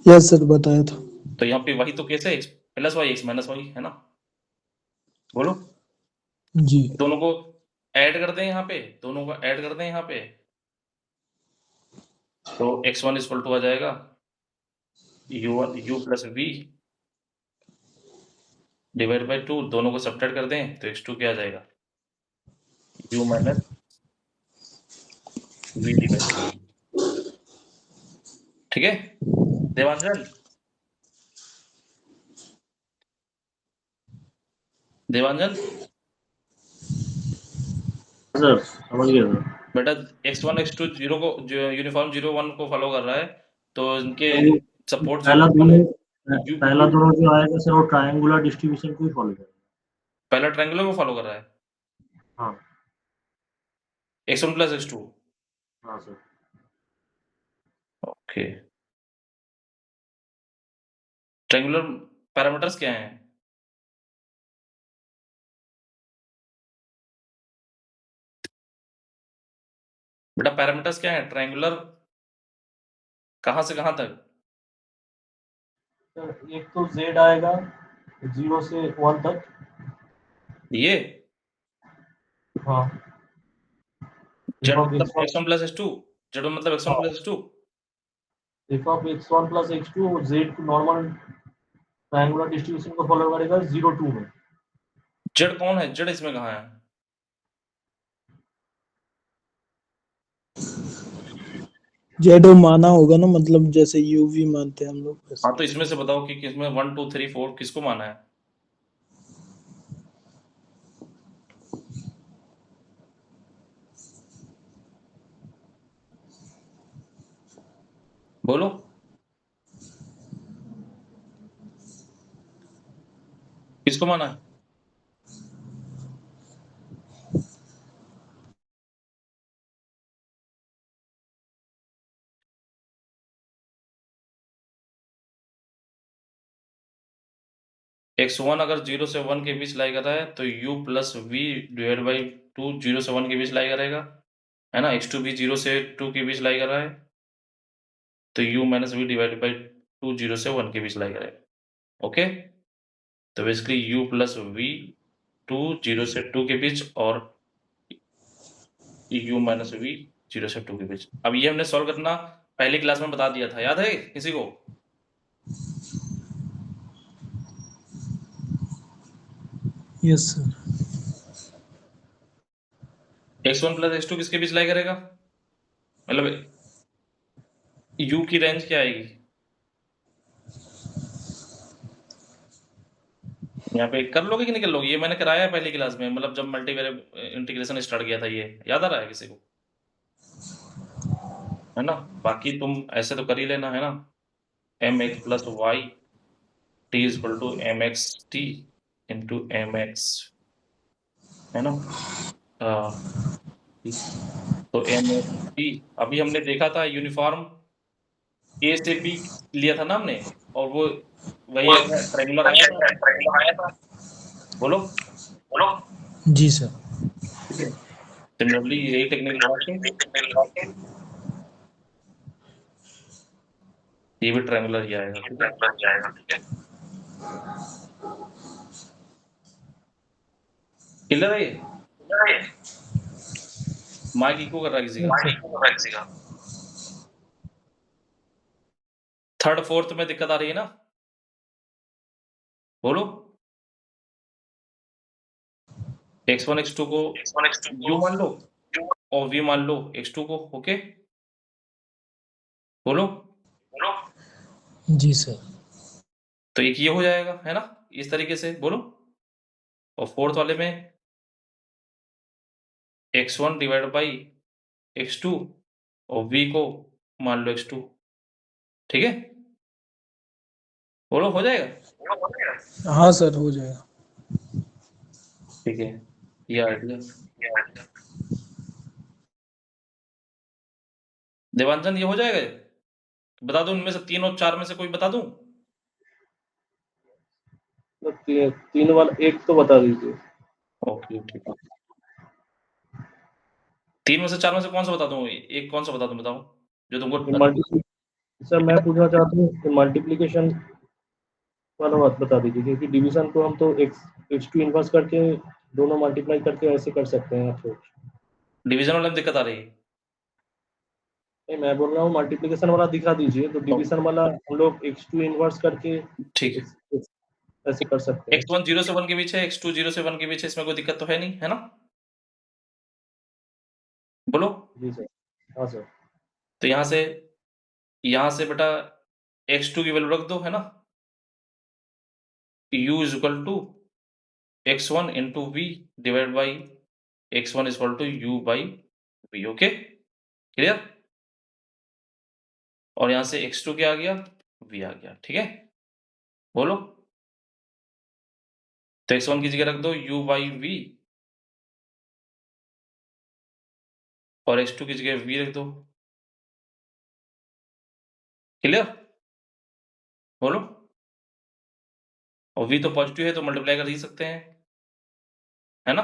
B: यस सर बताया था।
A: तो यहाँ पे वही तो केस है, x plus Y X minus Y, है ना? बोलो।
B: जी।
A: दोनों को ऐड कर दें यहाँ पे, दोनों को ऐड कर दें यहाँ पे, तो x1 इक्वल टू आ जाएगा u1 u plus V divide by 2, दोनों को सब्ट्रैक्ट कर दें तो x2 क्या आ जाएगा? u minus V divide by, ठीक है देवांजन? देवांजन
C: सर समझ गया सर।
A: बेटा, x1 x2 जीरो को जो यूनिफॉर्म 0 1 को फॉलो कर रहा है, तो इनके
C: तो वो
A: सपोर्ट
C: पहला
A: 0
C: दोनों
A: u
C: पहला दोनों जो आएगा सर वो ट्रायंगुलर डिस्ट्रीब्यूशन को ही फॉलो करेगा।
A: पहला ट्रायंगुलर को फॉलो कर रहा है,
C: हाँ
A: x1 प्लस x2।
C: हाँ सर।
A: ओके, ट्रायंगुलर पैरामीटर्स क्या हैं? बेटा पैरामीटर्स क्या है ट्रायंगुलर कहाँ से कहाँ तक?
C: सर एक तो z आएगा 0 से 1 तक।
A: ये
C: हाँ
A: जेड
C: f of
A: मतलब
C: x1,
A: x1 plus x2, Z मतलब x1
C: हाँ
A: plus x2।
C: f of x1 plus x2 z को नॉर्मल ट्रायंगुलर डिस्ट्रीब्यूशन को फॉलो करेगा 0 2 में।
A: जेड कौन है? जेड इसमें कहाँ है?
B: जेडो माना होगा ना, मतलब जैसे यूवी मानते हैं हम लोग वैसे।
A: हाँ तो इसमें से बताओ कि किसमें 1 2 3 4 किसको माना है? बोलो। किसको माना है? x1 अगर 0 से 1 के बीच लाई कर रहा है तो u plus V divide by 2 0 से 1 के बीच लाई करेगा, है ना। x2 भी 0 से 2 के बीच लाई कर रहा है तो u minus V divide by 2 0 से 1 के बीच लाई करेगा। ओके, तो बेसिकली u प्लस वी 2 0 से 2 के बीच और u माइनस वी 0 से 2 के बीच। अब ये हमने सॉल्व करना पहली क्लास में बता दिया था, याद है किसी को?
B: Yes sir.
A: x1 plus x2 किसके बीच लाई करेगा? मतलब u की रेंज क्या आएगी? यहाँ पे कर लोगे कि नहीं कर लोगे? ये मैंने कराया है पहली क्लास में, मतलब जब मल्टीवेरिएबल इंटीग्रेशन स्टार्ट किया था। ये याद आ रहा है किसी को? है ना। बाकी तुम ऐसे तो कर ही लेना, है ना। M X plus Y T is equal to M X T into M X, है ना। तो एम एक्स टी अभी हमने देखा था यूनिफॉर्म ए से बी लिया था ना हमने, और वो वही आया था, ट्रायंगुलर आया था। बोलो।
B: जी सर।
A: ठीक है, सिमिलरली यही टेक्निक लगा के ये भी ट्रायंगुलर ही आएगा। ठीक है, क्लियर है ये? माइक इको कर रहा है किसी का? थर्ड फोर्थ में दिक्कत आ रही है ना? बोलो। x1 x2 को u मान लो और v मान लो x2 को। ओके, बोलो।
B: जी सर।
A: तो एक ये हो जाएगा, है ना, इस तरीके से बोलो। और फोर्थ वाले में x1 डिवाइड बाई x2 और v को मान लो x2। ठीक है, बोलो, हो जाएगा।
B: हाँ सर, हो जाएगा।
A: ठीक है, ये आइडिया। देवांजन ये हो जाएगा? बता दूं इनमें से 3 और 4 में से कोई बता दूं?
C: तो तीन वाला एक तो बता दीजिए।
A: ओके, ठीक है। 3 में से 4 में से कौन सा बता दूं? एक कौन सा बता दूं, बताओ जो तुमको।
C: सर मैं पूछना चाहता हूँ कि मल्टीप्लिकेशन वाला बात बता दीजिए, क्योंकि डिवीजन को हम तो x2 इनवर्स करके दोनों मल्टीप्लाई करके ऐसे कर सकते हैं अप्रोच।
A: डिवीजन वाले में दिक्कत आ रही है।
C: नहीं, मैं बोल रहा हूँ मल्टीप्लिकेशन वाला दिखा दीजिए, तो डिवीजन वाला हम लोग x2 इनवर्स करके
A: ठीक है,
C: ऐसे कर सकते हैं।
A: x1 0 से 1 के बीच है, x2 0 से 1 के बीच है, इसमें कोई दिक्कत तो है नहीं, है ना। बोलो।
C: जी सर। हाँ सर।
A: तो यहाँ से बेटा x2 की वैल्यू रख दो, है ना। u is equal to x1 into V divide by x1 is equal to u by V. Okay, clear. और यहाँ से x2 क्या आ गया? v आ गया। ठीक है, बोलो। तो x1 की जगह रख दो u बाई वी और x2 की जगह v रख दो। क्लियर, बोलो। और v तो पॉजिटिव है तो मल्टीप्लाई कर ही सकते हैं, है ना।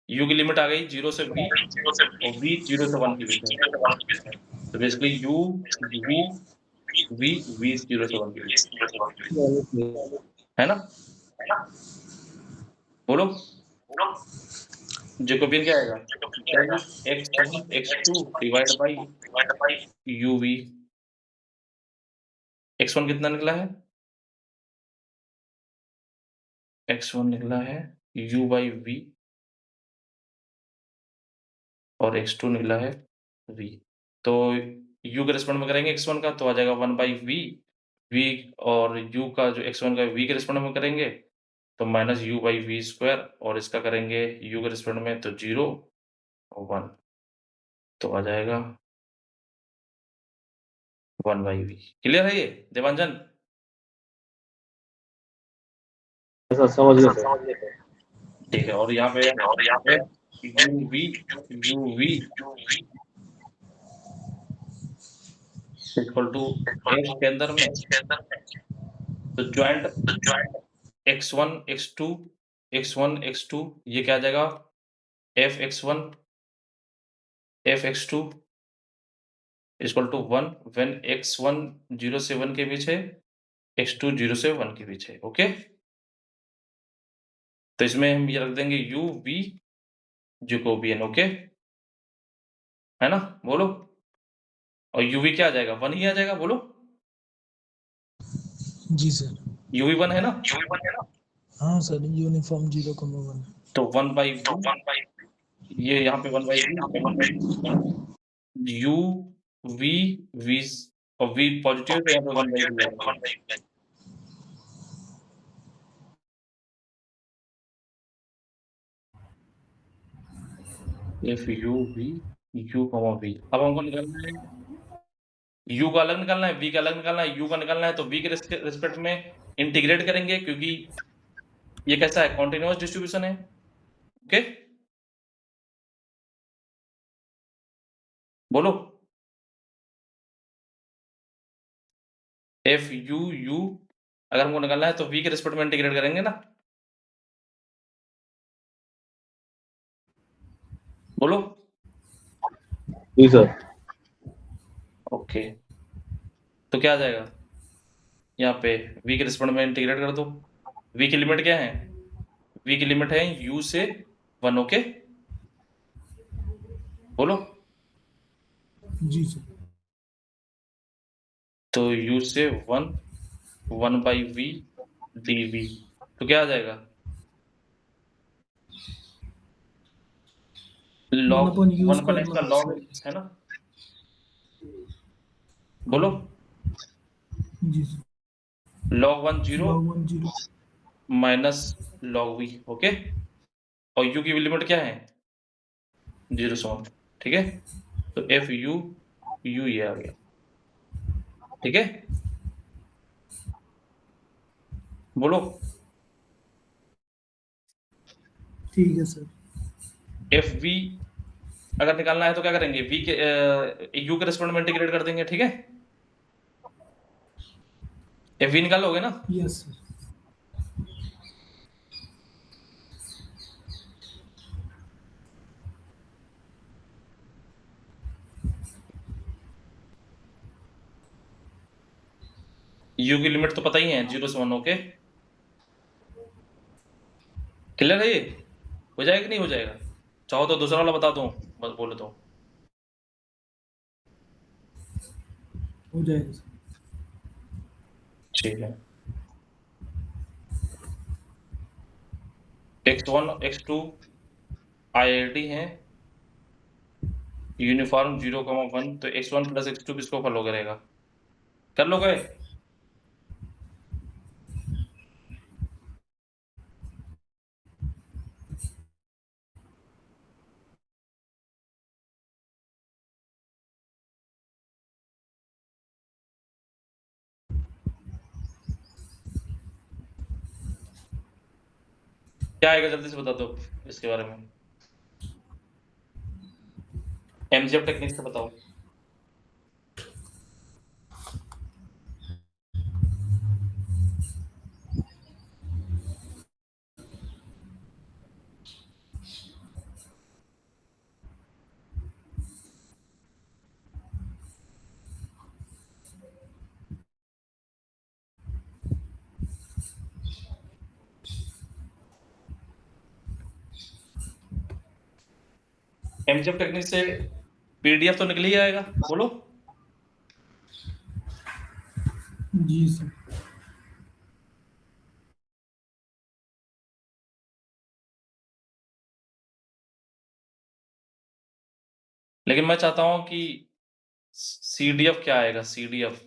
A: u की लिमिट आ गई 0 से v और v 0 से 1 के बीच है। तो बेसिकली u v v 0 से 1 के बीच, है ना? बोलो जैकोबियन क्या आएगा? del x1 x2 divide by uv। x1 कितना निकला है? x1 निकला है u बाई v और x2 निकला है v। तो u के रेस्पेक्ट में करेंगे x1 का तो आ जाएगा 1 बाई v और u का जो x1 का v के रेस्पेक्ट में करेंगे तो minus u by v square और इसका करेंगे u के रेस्पेक्ट में तो 0 और 1 तो आ जाएगा 1 बाई v। क्लियर है ये देवांजन?
C: सर समझ गया सर।
A: ठीक है और यहाँ पे uv इक्वल टू f के अंदर में तो ज्वाइंट x1 x2 ये क्या आ जाएगा fx1 fx2 equal to 1 when x1 0 से 1 के बीच है x2 0 से 1 के बीच है। ओके तो इसमें हम ये रख देंगे u v जैकोबियन। ओके है ना? बोलो और uv क्या आ जाएगा? 1 ही आ जाएगा। बोलो
B: जी सर।
A: uv 1 है ना?
B: हाँ सर यूनिफॉर्म 0,1
A: तो 1 बाई ये यहाँ पे 1 बाई u v v और v पॉजिटिव तो यहाँ पे 1 by f u v u v। अब हमको निकालना है u का अलग निकालना है, v का अलग निकालना है, u का निकालना है तो v के रिस्पेक्ट में इंटीग्रेट करेंगे क्योंकि ये कैसा है कॉन्टिन्यूअस डिस्ट्रीब्यूशन है। ओके बोलो f u अगर हमको निकालना है तो v के रिस्पेक्ट में इंटीग्रेट करेंगे ना। बोलो
C: जी सर।
A: ओके तो क्या आ जाएगा यहाँ पे v के रिस्पेक्ट में इंटीग्रेट कर दो। v की लिमिट क्या है? v की लिमिट है u से 1। ओके बोलो
B: जी सर।
A: तो u से 1 बाई v dv तो क्या आ जाएगा लॉग 1 का नेक्स्ट का लॉग है ना। बोलो
B: जी सर।
A: log 1 0
B: log 1 0
A: माइनस log v। ओके और u की लिमिट क्या है 0 से 1। ठीक है तो f u ये आ गया। ठीक है बोलो
B: ठीक है सर।
A: f v अगर निकालना है तो क्या करेंगे v के u के रेस्पेक्ट में इंटीग्रेट कर देंगे। ठीक है f v निकालोगे ना।
B: Yes sir.
A: u की लिमिट तो पता ही है 0 से 1। ओके क्लियर है ये? हो जाएगा कि नहीं हो जाएगा? चाहो तो दूसरा वाला बता दूं बस बोले तो।
B: हो जाएगा सर।
A: ठीक है x1 x2 IID है यूनिफॉर्म 0,1 तो x1 प्लस x2 किसको फॉलो करेगा? कर लो गए क्या आएगा जल्दी से बता दो इसके बारे में। MGF टेक्निक से बताओ। एमजीएफ टेक्निक से पीडीएफ तो निकल ही आएगा, बोलो।
B: जी सर।
A: लेकिन मैं चाहता हूं कि सीडीएफ क्या आएगा, सीडीएफ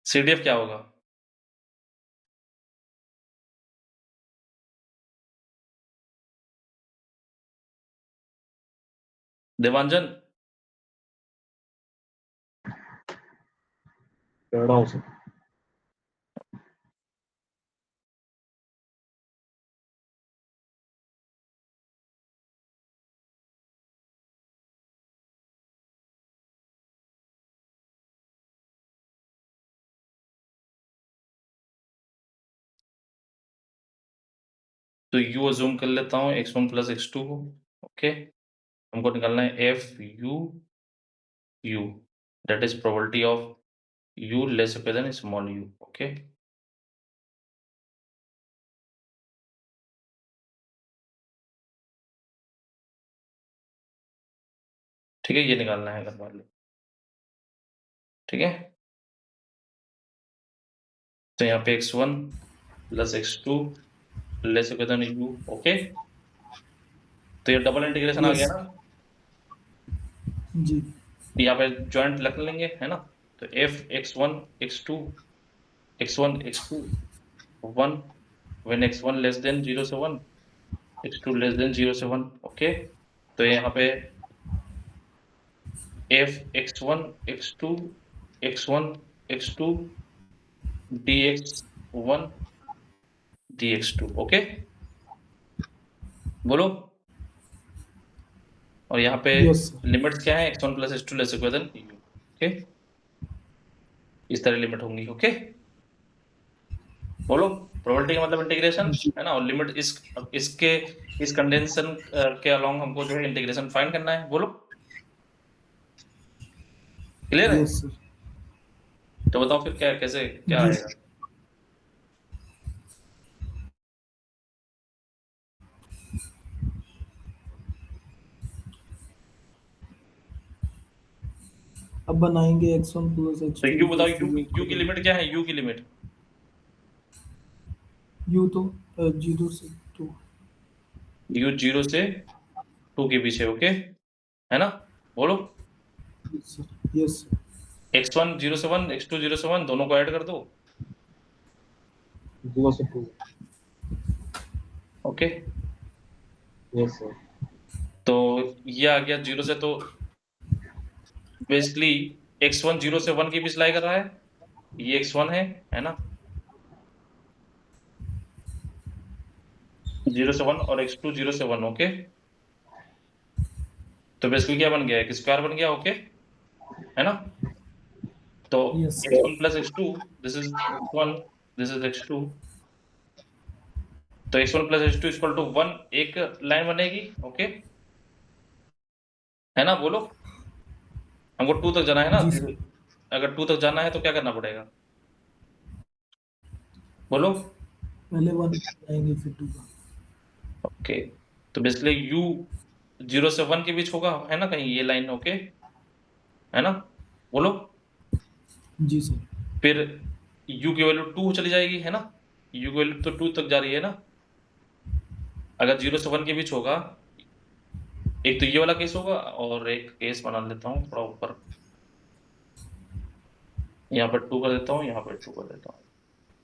A: सीडीएफ क्या होगा? देवांजन,
C: कह रहा हूँ सर।
A: तो यू अज्यूम कर लेता हूँ x1 प्लस x2 को, ओके। हमको निकालना है F you that is probability of you less than small you, okay. ठीक है, ये निकालना है घर वाले, ठीक है। तो यहाँ पे x1 plus x2 less than U, okay. तो ये डबल इंटीग्रेशन आ गया
B: Yes.
A: ना,
B: जी।
A: यहाँ पे ज्वाइंट रख लेंगे, है ना। तो f x1 x2 x1 x2 1 when x1 less than 0 से 1 x2 लेस देन 0 से 1, ओके। तो यहाँ पे f x1 x2 x1 x2 dx1 dx2, okay, बोलो। और यहाँ पे
B: Yes, sir.
A: लिमिट्स क्या है, x1 plus x2 less than u, okay. इस तरह लिमिट होंगी, ओके, बोलो। प्रोबेबिलिटी का मतलब इंटीग्रेशन है ना, और लिमिट इसके इस कंडेंसन के अलोंग हमको जो है इंटीग्रेशन फाइंड करना है, बोलो। क्लियर है?
B: Yes, sir.
A: तो बताओ फिर क्या कैसे क्या
B: जी
A: आएगा?
B: अब बनाएंगे x1 प्लस
A: तो
B: x2
A: यू बताओ, यू की लिमिट क्या है, यू की लिमिट?
B: u तो 0 से 2।
A: यू 0 से 2 के पीछे, ओके, है ना, बोलो।
B: Yes, sir. Yes, sir.
A: x1 0 से 1 x2 0 से 1 दोनों को ऐड कर दो,
C: 0 से 2।
A: ओके।
C: Yes sir.
A: तो ये आ गया 0 से, तो बेसिकली x1 0 से 1 की बीच लाई कर रहा है, ये x1 है ना, 0 से 1 और x2 0 से 1, ओके। तो बेसिकली क्या बन गया, एक स्क्वायर बन गया, ओके, है ना। तो
B: Yes, sir.
A: x1 plus x2 this is x1 this is x2, तो x1 plus x2 equal to 1 एक लाइन बनेगी, ओके, है ना, बोलो। हमको 2 तक जाना है ना,
B: जी सर।
A: अगर 2 तक जाना है तो क्या करना पड़ेगा, बोलो।
B: पहले 1 बनाएंगे फिर 2 का।
A: ओके, तो बेसिकली u 0 से 1 के बीच होगा, है ना, कहीं ये लाइन, ओके, है ना, बोलो।
B: जी सर।
A: फिर u की वैल्यू 2 चली जाएगी, है ना, u की वैल्यू तो 2 तक जा रही है ना। अगर 0 से 1 के बीच होगा, एक तो ये वाला केस होगा, और एक केस बना लेता हूँ थोड़ा ऊपर, यहाँ पर 2 कर देता हूँ, यहाँ पर 2 कर देता हूँ,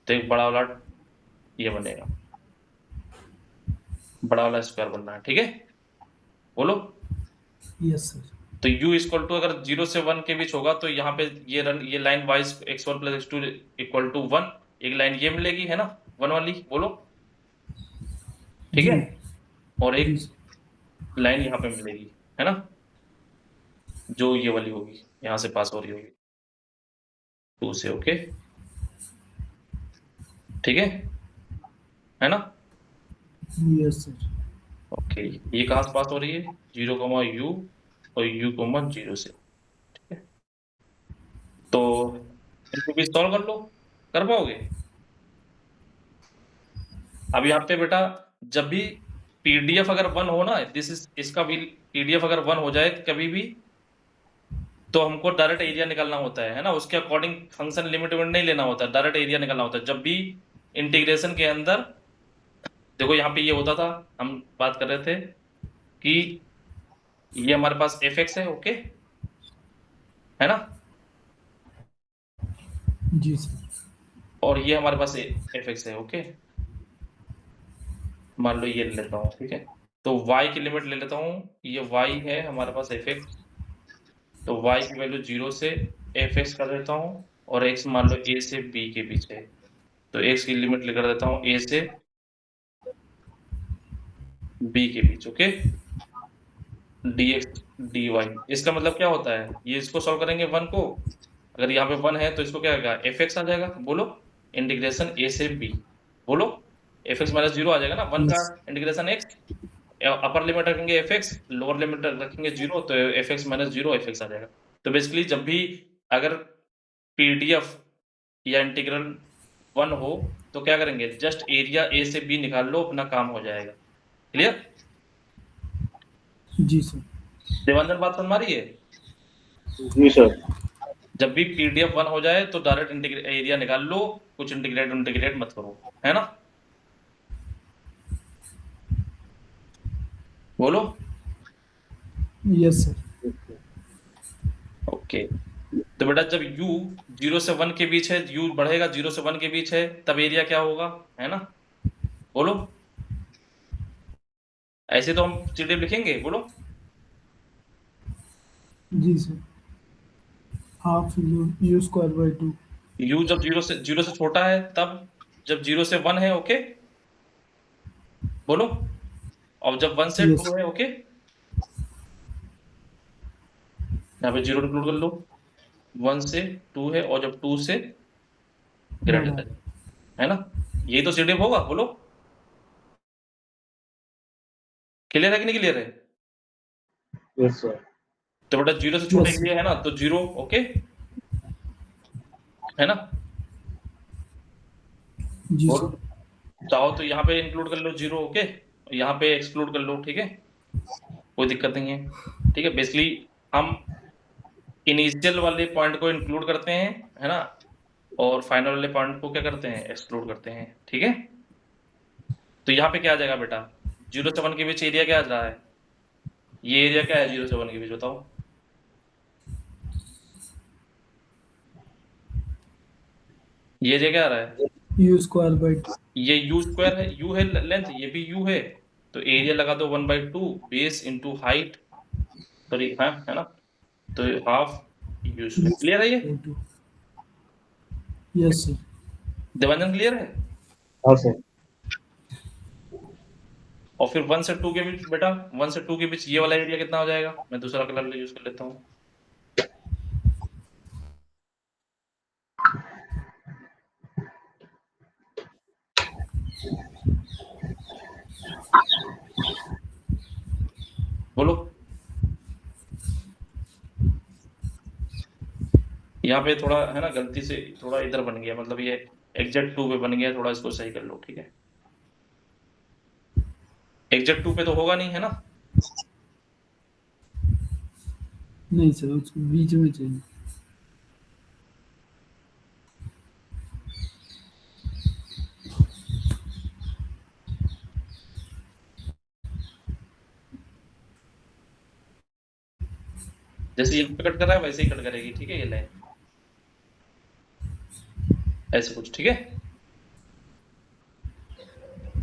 A: तो एक बड़ा वाला ये बनेगा, बड़ा वाला स्क्वायर बनना है, ठीक है, बोलो।
B: Yes sir.
A: तो u इक्वल टू अगर 0 से 1 के बीच होगा, तो यहाँ पे ये line wise x1 plus x2 equal to 1, एक लाइन ये मिलेगी, है ना, 1 वाली, बोलो, ठीक है, और
B: जी
A: एक
B: सर।
A: लाइन यहाँ पे मिलेगी, है ना, जो ये वाली होगी, यहाँ से पास हो रही होगी 2 से, ओके, ठीक है ना,
B: यस सर।
A: ओके। ये कहाँ से पास हो रही है, 0, u और u, 0 से, ठीक है। तो इनको भी सॉल्व कर लो, कर पाओगे? अब यहाँ पे बेटा जब भी पीडीएफ अगर 1 हो ना, इसका भी पीडीएफ अगर 1 हो जाए कभी भी, तो हमको डायरेक्ट एरिया निकालना होता है ना, उसके अकॉर्डिंग फंक्शन लिमिट नहीं लेना होता, डायरेक्ट एरिया निकालना होता है जब भी इंटीग्रेशन के अंदर। देखो यहाँ पे ये होता था, हम बात कर रहे थे कि ये हमारे पास एफ एक्स है, ओके है ना,
B: जी सर।
A: और ये हमारे पास एफ एक्स है, ओके। मान लो ये ले लेता हूँ, ठीक है, तो y की लिमिट ले लेता हूँ, ये y है हमारे पास एफ एक्स, तो y की वैल्यू 0 से एफ एक्स कर देता हूँ, और x मान लो a से b के बीच है, तो x की लिमिट लेकर देता हूँ a से b के बीच, ओके। dx dy, इसका मतलब क्या होता है, ये इसको सॉल्व करेंगे 1 को, अगर यहाँ पे 1 है तो इसको क्या आएगा, एफ एक्स आ जाएगा, बोलो इंटीग्रेशन a से b, बोलो एफ एक्स माइनस 0 आ जाएगा ना, 1 का इंटीग्रेशन x, अपर लिमिट रखेंगे एफ एक्स, लोअर लिमिट रखेंगे 0, तो F X minus 0 F X आ जाएगा। तो बेसिकली जब भी अगर पीडीएफ या इंटीग्रल 1 हो तो क्या करेंगे, जस्ट एरिया a से b निकाल लो, अपना काम हो जाएगा। क्लियर?
B: जी सर।
A: देवानंद बात समझ आ रही है?
C: जी सर।
A: जब भी पीडीएफ 1 हो जाए तो डायरेक्ट एरिया निकाल लो, कुछ इंटीग्रेट मत करो, है ना, बोलो।
B: Yes sir.
A: ओके, तो बेटा जब u 0 से 1 के बीच है, u बढ़ेगा 0 से 1 के बीच है, तब एरिया क्या होगा, है ना, बोलो। ऐसे तो हम सीधे लिखेंगे, बोलो।
B: जी sir. Half U square by 2।
A: u जब 0 से छोटा है तब, जब 0 से 1 है, ओके, बोलो, और जब 1 से 2 है, ओके, यहाँ पे 0 इंक्लूड कर लो, 1 से 2 है, और जब 2 से ग्रेटर है ना, यही तो सीडीएफ होगा, बोलो। क्लियर है कि नहीं क्लियर है?
C: Yes sir.
A: तो बेटा 0 से छोटे
B: Yes.
A: के लिए है ना, तो 0, ओके, है ना,
B: जी
A: बोलो।
B: सर।
A: चाहो तो यहाँ पे इंक्लूड कर लो 0, ओके, यहाँ पे एक्सक्लूड कर लो, ठीक है, कोई दिक्कत नहीं है, ठीक है। बेसिकली हम इनिशियल वाले पॉइंट को इंक्लूड करते हैं, है ना, और फाइनल वाले पॉइंट को क्या करते हैं, एक्सक्लूड करते हैं, ठीक है। तो यहाँ पे क्या आ जाएगा बेटा, 0 से 1 के बीच एरिया क्या आ रहा है, ये एरिया क्या है 0 से 1 के बीच, बताओ। ये एरिया क्या आ रहा है,
B: यू स्क्वायर बाई 2।
A: ये यू स्क्वायर है, यू है लेंथ, ये भी यू है, तो एरिया लगा दो 1/2 बेस इंटू हाइट, सॉरी, हाँ है ना, तो हाफ यू स्क्वायर। क्लियर है ये
B: यस सर।
A: देवानंद, क्लियर है?
C: हाँ सर।
A: और फिर 1 से 2 के बीच बेटा, 1 से 2 के बीच ये वाला एरिया कितना हो जाएगा, मैं दूसरा कलर यूज कर लेता हूँ। बोलो, यहाँ पे थोड़ा है ना, गलती से थोड़ा इधर बन गया, मतलब ये एग्जैक्ट 2 पे बन गया, थोड़ा इसको सही कर लो, ठीक है। एग्जैक्ट 2 पे तो होगा नहीं, है ना,
B: नहीं सर, उसको बीच में चाहिए।
A: जैसे ये पे कट कर रहा है वैसे ही कट करेगी, ठीक है, ये लाइन ऐसे कुछ, ठीक है।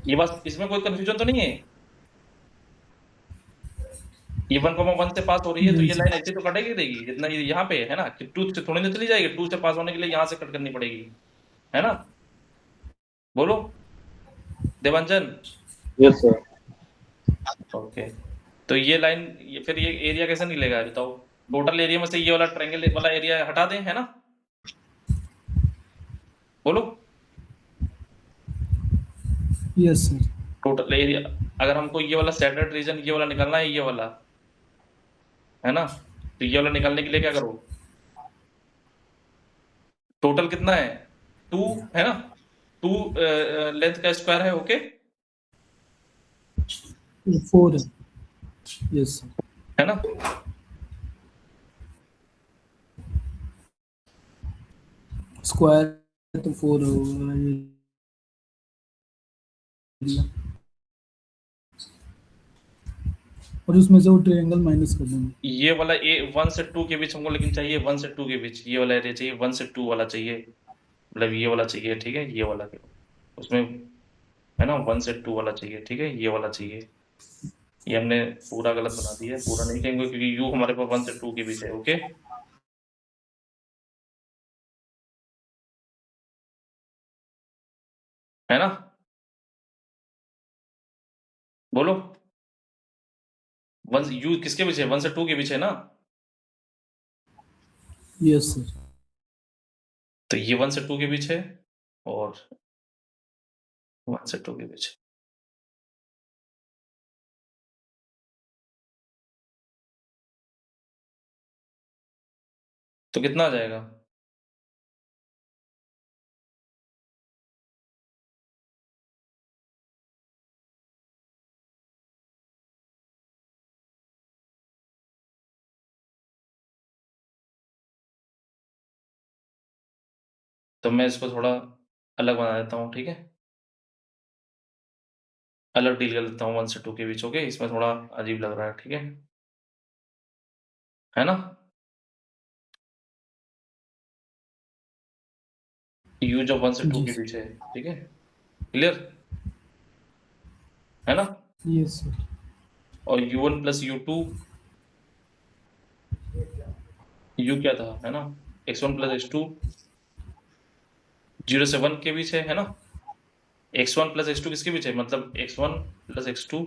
A: ये बात, इसमें कोई कंफ्यूजन तो नहीं है, ये 1,1 से पास हो रही है, तो
B: नहीं
A: ये
B: सर।
A: लाइन ऐसे तो कटेगी रहेगी, जितना ये यहाँ पे है ना, कि 2 से थोड़ी ना चली जाएगी, 2 से पास होने के लिए यहाँ से कट करनी पड़ेगी, है ना, बोलो देवांजन।
C: Yes sir.
A: ओके, तो ये लाइन, ये फिर ये एरिया कैसे निकलेगा बताओ, टोटल एरिया में से ये वाला ट्रायंगल वाला एरिया हटा दें, है ना, बोलो।
B: Yes sir.
A: टोटल एरिया, अगर हमको ये वाला सेटल्ड रीजन ये वाला निकालना है, ये वाला, है ना, तो ये वाला निकालने के लिए क्या करो, टोटल कितना है 2, है ना, 2 लेंथ का स्क्वायर है, ओके,
B: 4 है, यस सर,
A: है ना?
B: स्क्वायर तो 4 होगा ये, और उसमें से वो ट्रायंगल माइनस कर देंगे।
A: ये वाला ए 1 से 2 के बीच हमको लेकिन चाहिए 1 से 2 के बीच, ये वाला एरिया चाहिए 1 से 2 वाला चाहिए, मतलब ये वाला चाहिए, ठीक है, ये वाला उसमें, है ना, 1 से 2 वाला चाहिए, ठीक है, ये वाला चाहिए। ये हमने पूरा गलत बना दिया है, पूरा नहीं कहेंगे क्योंकि यू हमारे पास 1 से 2 के बीच है, ओके। है ना? बोलो, 1 यू किसके बीच है? 1 से 2 के बीच है ना?
B: यस सर,
A: तो ये 1 से 2 के बीच है और 1 से 2 के बीच है। तो कितना आ जाएगा? तो मैं इसको थोड़ा अलग बना देता हूँ, ठीक है? अलग डील कर लेता हूँ 1 से 2 के बीच, ओके? इसमें थोड़ा अजीब लग रहा है, ठीक है? है ना? यू जब 1 से 2
B: जी
A: के
B: सर,
A: बीच है, ठीक है? क्लियर? है ना?
B: यस सर,
A: और u1 प्लस u2, u क्या था, है ना? x1 प्लस x2 0 से 1 के बीच है ना? x1 प्लस x2 किसके बीच है? मतलब x1 प्लस x2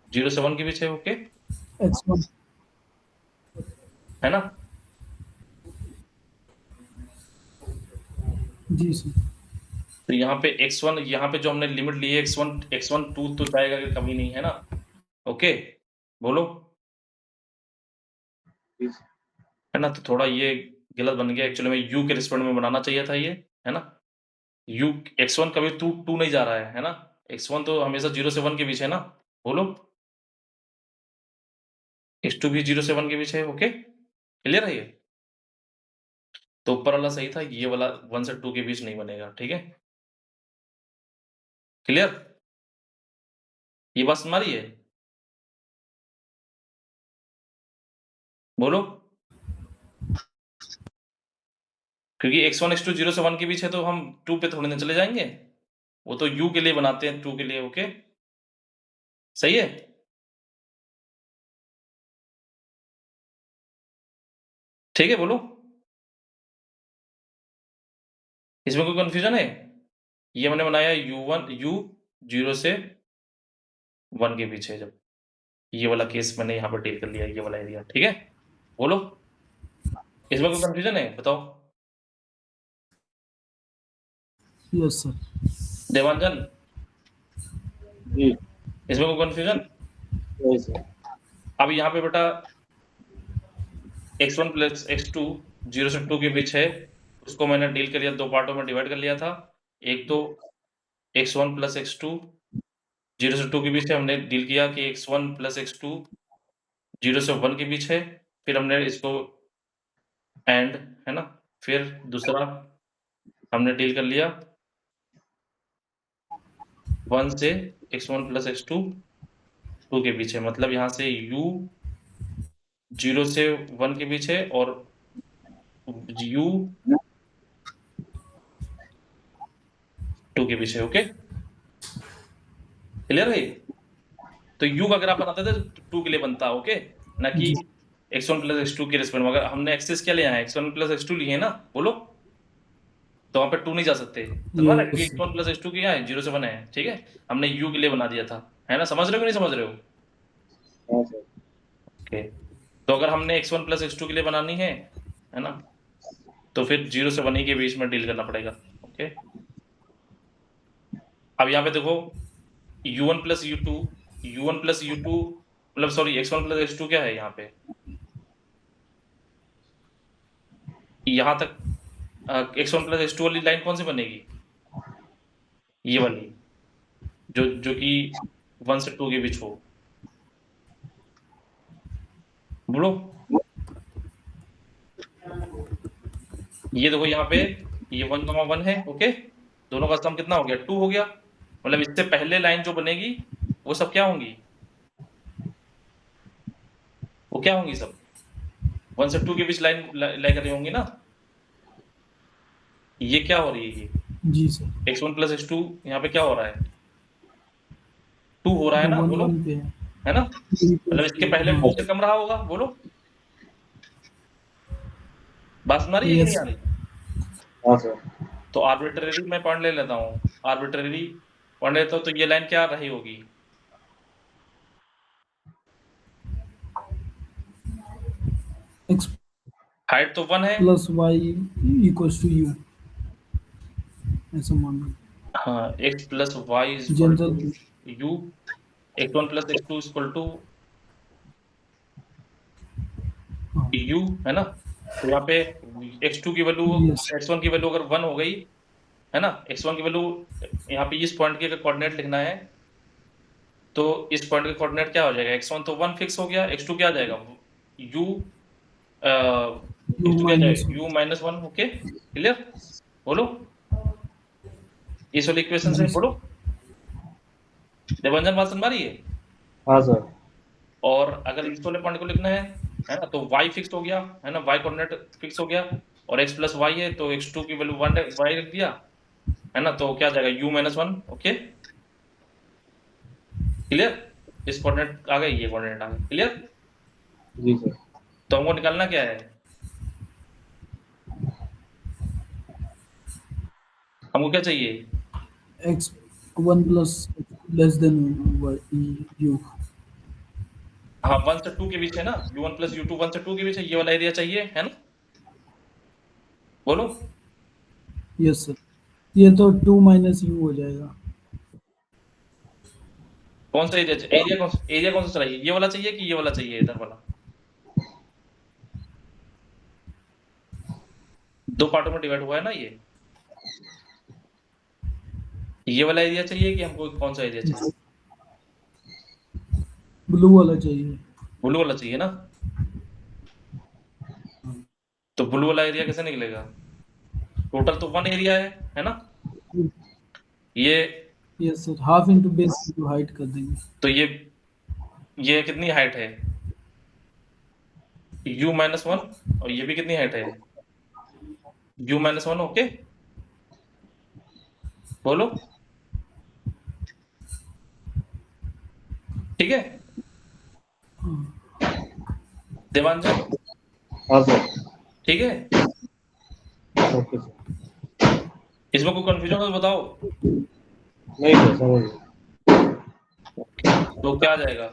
A: 0 से 1 के बीच है, ओके?
B: x1,
A: है ना?
B: जी सर,
A: तो यहाँ पे x1, यहाँ पे जो हमने लिमिट ली है x1 2 तो जाएगा कि कभी नहीं, है ना? ओके, बोलो, है ना? तो थोड़ा ये गलत बन गया, एक्चुअली में u के रिस्पेक्ट में बनाना चाहिए था ये, है ना? u x1 कभी 2 नहीं जा रहा है ना? x1 तो हमेशा 0 से 1 के बीच है ना? बोलो, x2 भी 0 से 1 के बीच है, ओके? क्लियर है ये? तो ऊपर वाला सही था, ये वाला 1 से 2 के बीच नहीं बनेगा, ठीक है? क्लियर? ये बात समझ आ रही है? बोलो, क्योंकि x1 x2 0 से 1 के बीच है तो हम 2 पे थोड़ी ना चले जाएंगे, वो तो u के लिए बनाते हैं, 2 के लिए, ओके? सही है? ठीक है, बोलो, इसमें कोई कंफ्यूजन है? ये हमने बनाया u 0 से 1 के बीच है, जब ये वाला केस मैंने यहाँ पर डील कर लिया, ये वाला एरिया, ठीक है? बोलो, इसमें कोई कंफ्यूजन है? बताओ,
B: यस सर,
A: देवांजन,
C: जी,
A: इसमें कोई कंफ्यूजन?
C: यस सर,
A: अब यहाँ पे बेटा x1 प्लस x2 0 से 2 के बीच है, उसको मैंने डील कर लिया, 2 पार्टों में डिवाइड कर लिया था। एक तो x1 प्लस x2 0 से 2 के बीच है, हमने डील किया कि x1 प्लस x2 0 से 1 के बीच है, फिर हमने इसको एंड, है ना? फिर दूसरा हमने डील कर लिया 1 से x1 प्लस x2 2 के बीच है, मतलब यहाँ से u 0 से 1 के बीच है और u 2 के बीच है, ओके? क्लियर है? तो u का अगर आप बनाते थे तो 2 के लिए बनता, ओके? ना कि
B: जी
A: x1 प्लस x2 के रिस्पेक्ट में। अगर हमने एक्सेस क्या लिया है, x1 प्लस x2 लिए है ना, बोलो, तो वहाँ पे 2 नहीं जा सकते, समझ रहे? क्योंकि
B: yes sir,
A: x1 plus x2 क्या है, 0 से 1 है, ठीक है? हमने u के लिए बना दिया था, है ना? समझ रहे हो कि नहीं समझ रहे हो?
C: हाँ सर,
A: ओके, तो अगर हमने x1 प्लस x2 के लिए बनानी है ना, तो फिर 0 से 1 ही के बीच में डील करना पड़ेगा, ओके? अब यहाँ पे देखो u1 प्लस u2 मतलब सॉरी x1 प्लस x2 क्या है यहाँ पे, यहाँ तक x1 प्लस x2 वाली लाइन कौन सी बनेगी? ये वाली, जो कि 1 से 2 के बीच हो। बोलो। ये देखो यहाँ पे ये 1, 1 है, ओके। दोनों का सम कितना हो गया? 2 हो गया। मतलब इससे पहले लाइन जो बनेगी वो सब क्या होंगी? वो क्या होंगी सब? 1 से 2 के बीच लाइन लाई कर रही होंगी ना। ये क्या हो रही है? ये
B: जी सर,
A: x1 प्लस x2 यहाँ पे क्या हो रहा है? 2 हो रहा है
B: तो
A: ना,
B: वन
A: बोलो,
B: वन पे
A: है ना। मतलब इसके पहले 2 से कम रहा होगा, बोलो। बात सुना रही है कि नहीं
B: यस
A: आ रही?
C: हाँ सर।
A: तो आर्बिट्रेरी मैं पॉइंट ले लेता हूँ, आर्बिट्रेरी पॉइंट लेता हूँ, तो ये लाइन क्या रही होगी?
B: एक्स
A: हाइट तो 1 है।
B: Plus Y equals to U, ऐसा मान लो
A: हाँ, x plus Y is equal to
B: general.
A: U, x1 plus x2 is equal to
B: हाँ
A: यू, है ना। तो यहाँ पे x2 की वैल्यू,
B: यस
A: x1 की वैल्यू अगर 1 हो गई, है ना, x1 की वैल्यू, यहाँ पे इस पॉइंट के अगर कोऑर्डिनेट लिखना है तो इस पॉइंट का कोऑर्डिनेट क्या हो जाएगा? x1 तो 1 फिक्स हो गया, x2 क्या आ जाएगा? u
B: यू
A: x2 क्या
B: माइनस
A: जाएगा? u minus 1, okay, clear. बोलो, इस वाली इक्वेशन से
B: जी सर।
A: बोलो। देवंजन बात सुन पा रही है?
C: हाँ सर।
A: और अगर इस वाले पॉइंट को लिखना है ना, तो y फिक्स हो गया, है ना, y कोऑर्डिनेट फिक्स हो गया, और x प्लस वाई है, तो x2 की वैल्यू 1 y रख दिया, है ना, तो क्या आ जाएगा? u minus 1, okay, clear. इस कोऑर्डिनेट आ गए, ये कोऑर्डिनेट आ गए, क्लियर।
C: जी सर।
A: तो हमको निकालना क्या है? हमको क्या चाहिए?
B: X one plus less than you.
A: हाँ, 1 से 2 के बीच है ना, u1 प्लस u2 1 से 2 के बीच है, ये वाला एरिया चाहिए, है ना। बोलो।
B: यस सर, ये तो टू माइनस यू हो जाएगा।
A: कौन सा एरिया? एरिया कौन सा चाहिए? ये वाला चाहिए कि ये वाला चाहिए, इधर वाला? दो पार्टों में डिवाइड हुआ है ना ये वाला एरिया चाहिए कि हमको कौन सा एरिया चाहिए?
B: ब्लू वाला चाहिए।
A: ब्लू वाला चाहिए ना। तो ब्लू वाला एरिया कैसे निकलेगा? टोटल तो 1 एरिया है ना। ये
B: yes sir, half into base into height कर देंगे।
A: तो ये कितनी हाइट है? u माइनस 1, और ये भी कितनी हाइट है? u माइनस 1, ओके, बोलो, ठीक है। देवांजन,
C: हाँ सर।
A: ठीक है।
C: Okay sir.
A: इसमें कोई कंफ्यूजन हो तो बताओ।
C: नहीं सर, समझ गए।
A: तो क्या आ जाएगा?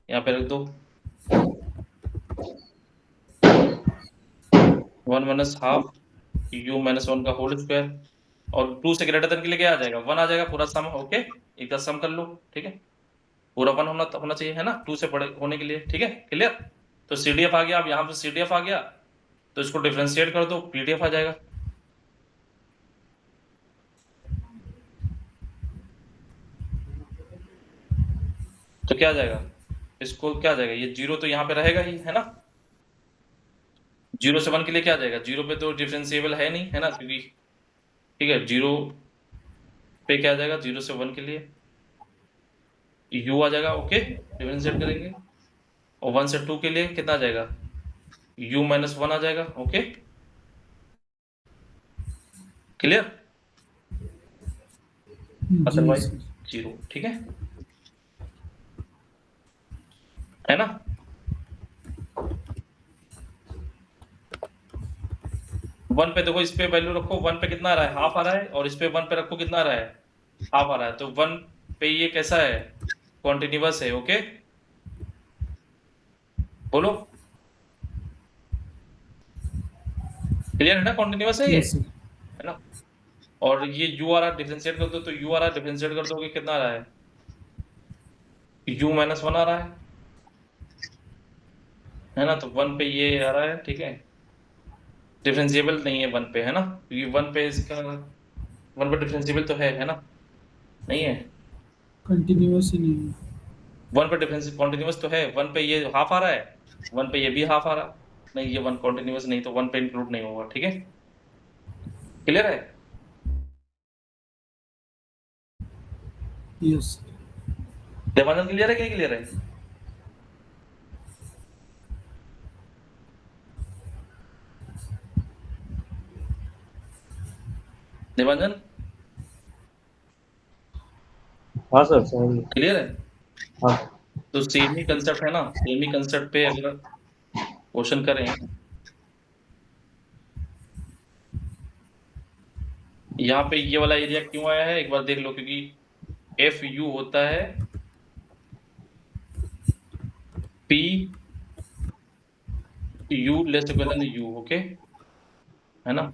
A: यहाँ पे रख दो 1 माइनस हाफ u माइनस 1 का होल स्क्वायर, और 2 से ग्रेटर देन के लिए क्या आ जाएगा? 1 आ जाएगा, पूरा सम, ओके। एक का सम कर लो, ठीक है। पूरा 1 होना चाहिए, है ना, 2 से बड़े होने के लिए, ठीक है, क्लियर। तो CDF आ गया। अब यहाँ पे CDF आ गया, तो इसको डिफरेंशिएट कर दो, PDF आ जाएगा। तो क्या आ जाएगा? इसको क्या आ जाएगा? ये 0 तो यहाँ पे रहेगा ही, है ना। 0 से 1 के लिए क्या आ जाएगा? 0 पे तो डिफरेंशिएबल है नहीं, है ना, क्योंकि, ठीक है, 0 पे क्या आ जाएगा? 0 से 1 के लिए u आ जाएगा, ओके, डिफरेंशिएट करेंगे। और 1 से 2 के लिए कितना आ जाएगा? u माइनस 1 आ जाएगा, ओके, क्लियर।
B: जी
A: अदरवाइज
B: सर।
A: 0, ठीक है ना। वन पे देखो, इस पे वैल्यू रखो, 1 पे कितना आ रहा है? हाफ आ रहा है, और इस पे 1 पे रखो, कितना आ रहा है? हाफ आ रहा है। तो 1 पे ये कैसा है? कॉन्टिन्यूअस है, ओके, बोलो, क्लियर है ना, कॉन्टिन्यूअस है ये,
B: यस सर।
A: है ना। और ये u आ रहा है, डिफरेंशिएट कर दो, तो u आ रहा है, डिफरेंशिएट कर दोगे, कितना आ रहा है? u माइनस 1 आ रहा है ना। तो 1 पे ये आ रहा है, ठीक है, डिफरेंशिएबल नहीं है 1 पे, है ना, क्योंकि 1 पे इसका 1 पे डिफरेंशिएबल तो है ना, नहीं है।
B: कंटिन्यूअस ही नहीं है।
A: 1 पे डिफरेंस कॉन्टिन्यूअस तो है, 1 पे ये हाफ आ रहा है, 1 पे ये भी हाफ आ रहा है, नहीं ये 1 कॉन्टिन्यूअस नहीं, तो 1 पे इंक्लूड नहीं होगा। ठीक है, क्लियर है?
B: यस
A: देवानंद क्लियर है, क्या क्लियर है? देवानंद
C: हाँ सर, समझ गए।
A: क्लियर है?
C: हाँ
A: तो सेम ही कंसेप्ट है ना, सेम ही कंसेप्ट पे अगर क्वेश्चन करें, यहाँ पे ये वाला एरिया क्यों आया है एक बार देख लो, क्योंकि एफ यू होता है P U less equal than U, okay, है ना?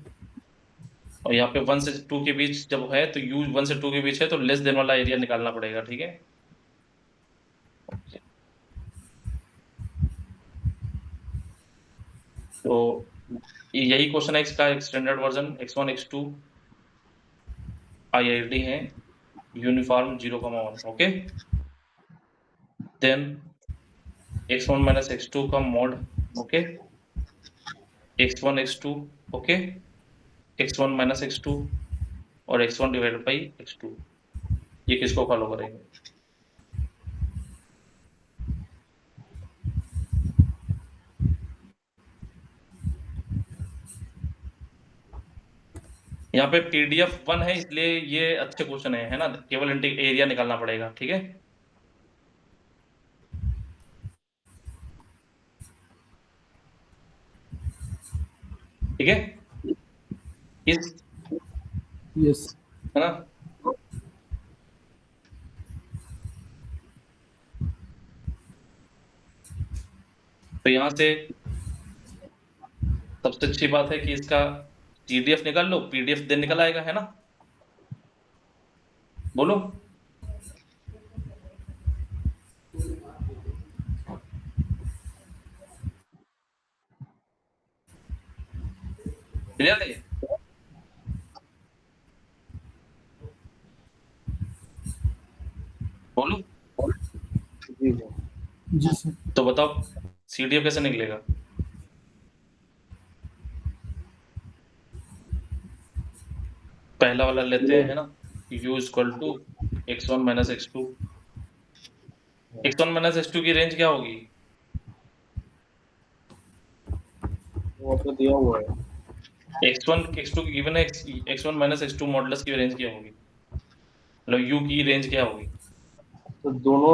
A: और यहाँ पे 1 से 2 के बीच जब है तो यू 1 से 2 के बीच है, तो लेस देन वाला एरिया निकालना पड़ेगा। ठीक है, तो यही क्वेश्चन है इसका standard version x1 x2 IID है uniform 0,1, okay. Then x1 minus x2 का mod, okay, x1 x2, okay, x1 minus x2 और x1 डिवाइडेड बाई x2, ये किसको फॉलो करेंगे? यहाँ पे PDF 1 है, इसलिए ये अच्छे क्वेश्चन है ना, केवल एरिया निकालना पड़ेगा। ठीक है, ठीक है, इस
B: यस
A: है ना? तो यहाँ से सबसे अच्छी बात है कि इसका PDF निकाल लो, PDF देन निकल आएगा, है ना? बोलो, क्लियर है? बोलो,
C: जी सर।
B: जी सर।
A: तो बताओ CDF कैसे निकलेगा? पहला वाला लेते हैं, है ना, u equal to x1 minus x2, x1 minus x2 की रेंज क्या होगी?
C: वो तो दिया हुआ है।
A: x1 x2 की गिवन है, x1 माइनस x2 मॉडुलस की रेंज क्या होगी, मतलब u की रेंज क्या होगी?
C: तो दोनों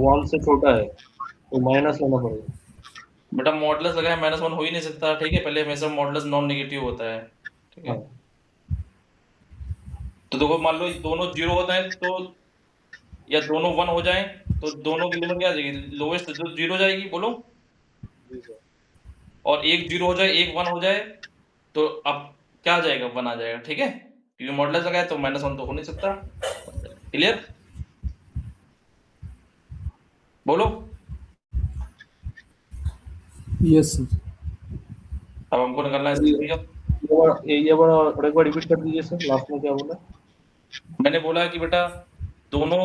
C: 1 से छोटा है, तो माइनस लेना पड़ेगा।
A: बेटा मॉडुलस लगाए -1 हो ही नहीं सकता। ठीक है, पहले हमेशा मॉडुलस नॉन नेगेटिव होता है। ठीक है,
C: हाँ
A: तो देखो मान लो दोनों 0 होता है तो, या दोनों 1 हो जाए तो दोनों की लिमिट क्या आ जाएगी? लोवेस्ट जो 0 जाएगी, बोलो,
C: जी सर।
A: और एक 0 हो जाए, एक 1 हो जाए, तो अब क्या आ जाएगा? 1 आ जाएगा। ठीक है, क्योंकि मॉडुलस लगाए तो -1 तो हो नहीं सकता। क्लियर? बोलो,
B: यस सर।
A: अब हमको निकालना है
C: ये
A: CDF।
C: ये बार और एक बार रिपीट कर दीजिए सर, लास्ट में क्या बोला?
A: मैंने बोला कि बेटा दोनों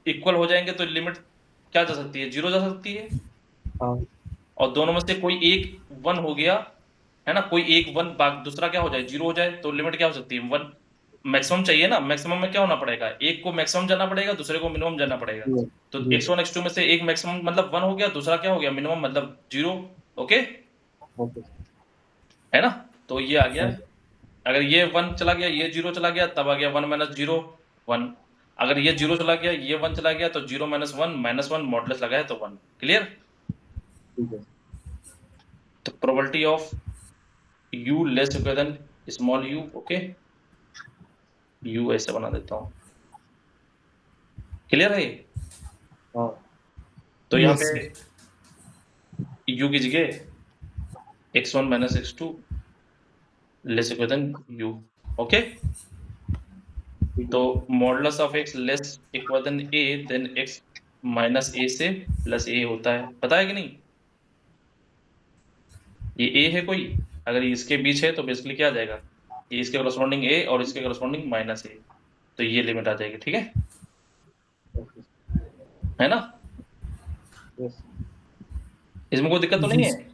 A: इक्वल हो जाएंगे तो लिमिट क्या जा सकती है? 0 जा सकती है,
C: हाँ
A: और दोनों में से कोई एक 1 हो गया, है ना, कोई एक 1 दूसरा क्या हो जाए? 0 हो जाए, तो लिमिट क्या हो सकती है? 1 मैक्सिमम चाहिए ना, मैक्सिमम में क्या होना पड़ेगा? एक को मैक्सिमम जाना पड़ेगा, दूसरे को मिनिमम जाना पड़ेगा।
C: जी
A: तो
C: जी
A: x1 x2 में से एक मैक्सिमम मतलब 1 हो गया, दूसरा क्या हो गया? मिनिमम मतलब 0। Okay,
C: okay.
A: है ना? तो ये आ गया।
C: हाँ
A: अगर ये 1 चला गया, ये 0 चला गया, तब आ गया 1 माइनस 0 1। अगर ये 0 चला गया, ये 1 चला गया, तो 0 माइनस 1 मॉडुलस लगा है तो 1। क्लियर?
C: ठीक है।
A: तो probability of u less equal than small u, okay, u ऐसे बना देता हूँ। क्लियर है ये?
C: हाँ
A: तो यहाँ
B: Yes,
A: पे u की जगह x1 minus x2 less equal than u, okay.
C: ठीक
A: तो
C: है।
A: Modulus of x less equal than a, then x minus a से प्लस a होता है, पता है कि नहीं? ये a है कोई, अगर ये इसके बीच है तो बेसिकली क्या आ जाएगा? ये इसके करस्पॉन्डिंग a और इसके करस्पॉन्डिंग -a, तो ये लिमिट आ जाएगी। ठीक है, है ना?
C: यस
A: इसमें कोई दिक्कत तो
B: जी
A: नहीं है?
B: सर।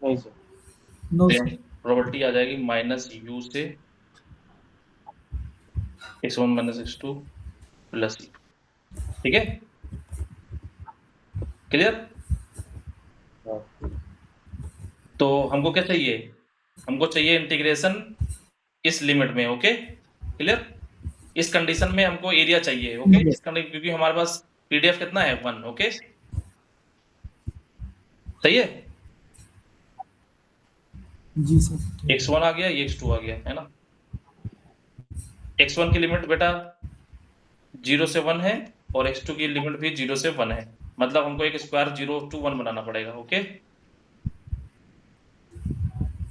C: नहीं सर
B: नो
A: तो
B: सर।
A: प्रोबेबिलिटी आ जाएगी माइनस यू से x1 minus x2 plus you. ठीक है, क्लियर?
C: हाँ
A: तो हमको क्या चाहिए? हमको चाहिए इंटीग्रेशन इस लिमिट में। Okay, clear? इस कंडीशन में हमको एरिया चाहिए। ओके, इस कंडीशन, क्योंकि हमारे पास पीडीएफ कितना है 1। ओके, सही है।
B: जी सर।
A: x1 आ गया, ये x2 आ गया, है ना? x1 की लिमिट बेटा 0 से 1 है और x2 की लिमिट भी 0 से 1 है। मतलब हमको एक स्क्वायर 0 to 1 बनाना पड़ेगा। ओके,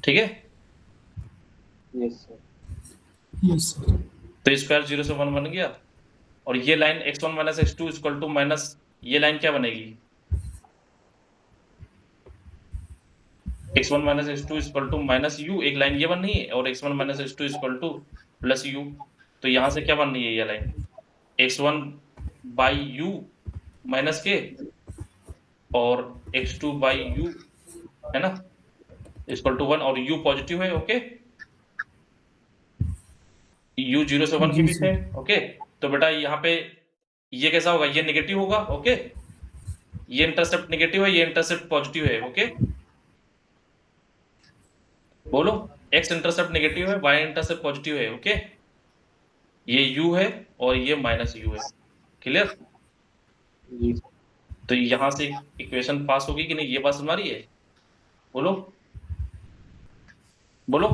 A: ठीक है?
C: Yes sir
B: yes sir.
A: तो स्क्वायर 0 से 1 बन गया, और ये line x1 minus x2 equal to minus, ये लाइन क्या बनेगी? x1 minus x2 equal to minus u, एक लाइन ये बन रही है, और x1 minus x2 equal to plus u। तो यहां से क्या बन रही है ये line? x1 by u minus के और x2 बाई u, है ना, इक्वल टू 1, और u पॉजिटिव है। ओके, u 0 से 1 के
B: जी
A: बीच है।
B: सर।
A: ओके, तो बेटा यहाँ पे ये कैसा होगा? ये नेगेटिव होगा। ओके, ये इंटरसेप्ट नेगेटिव है, ये इंटरसेप्ट पॉजिटिव है। ओके, बोलो, x इंटरसेप्ट नेगेटिव है, y इंटरसेप्ट पॉजिटिव है। ओके, ये u है और ये माइनस u है। क्लियर?
C: जी
A: तो यहां से इक्वेशन पास होगी कि नहीं? ये बात समझ आ रही है? बोलो बोलो।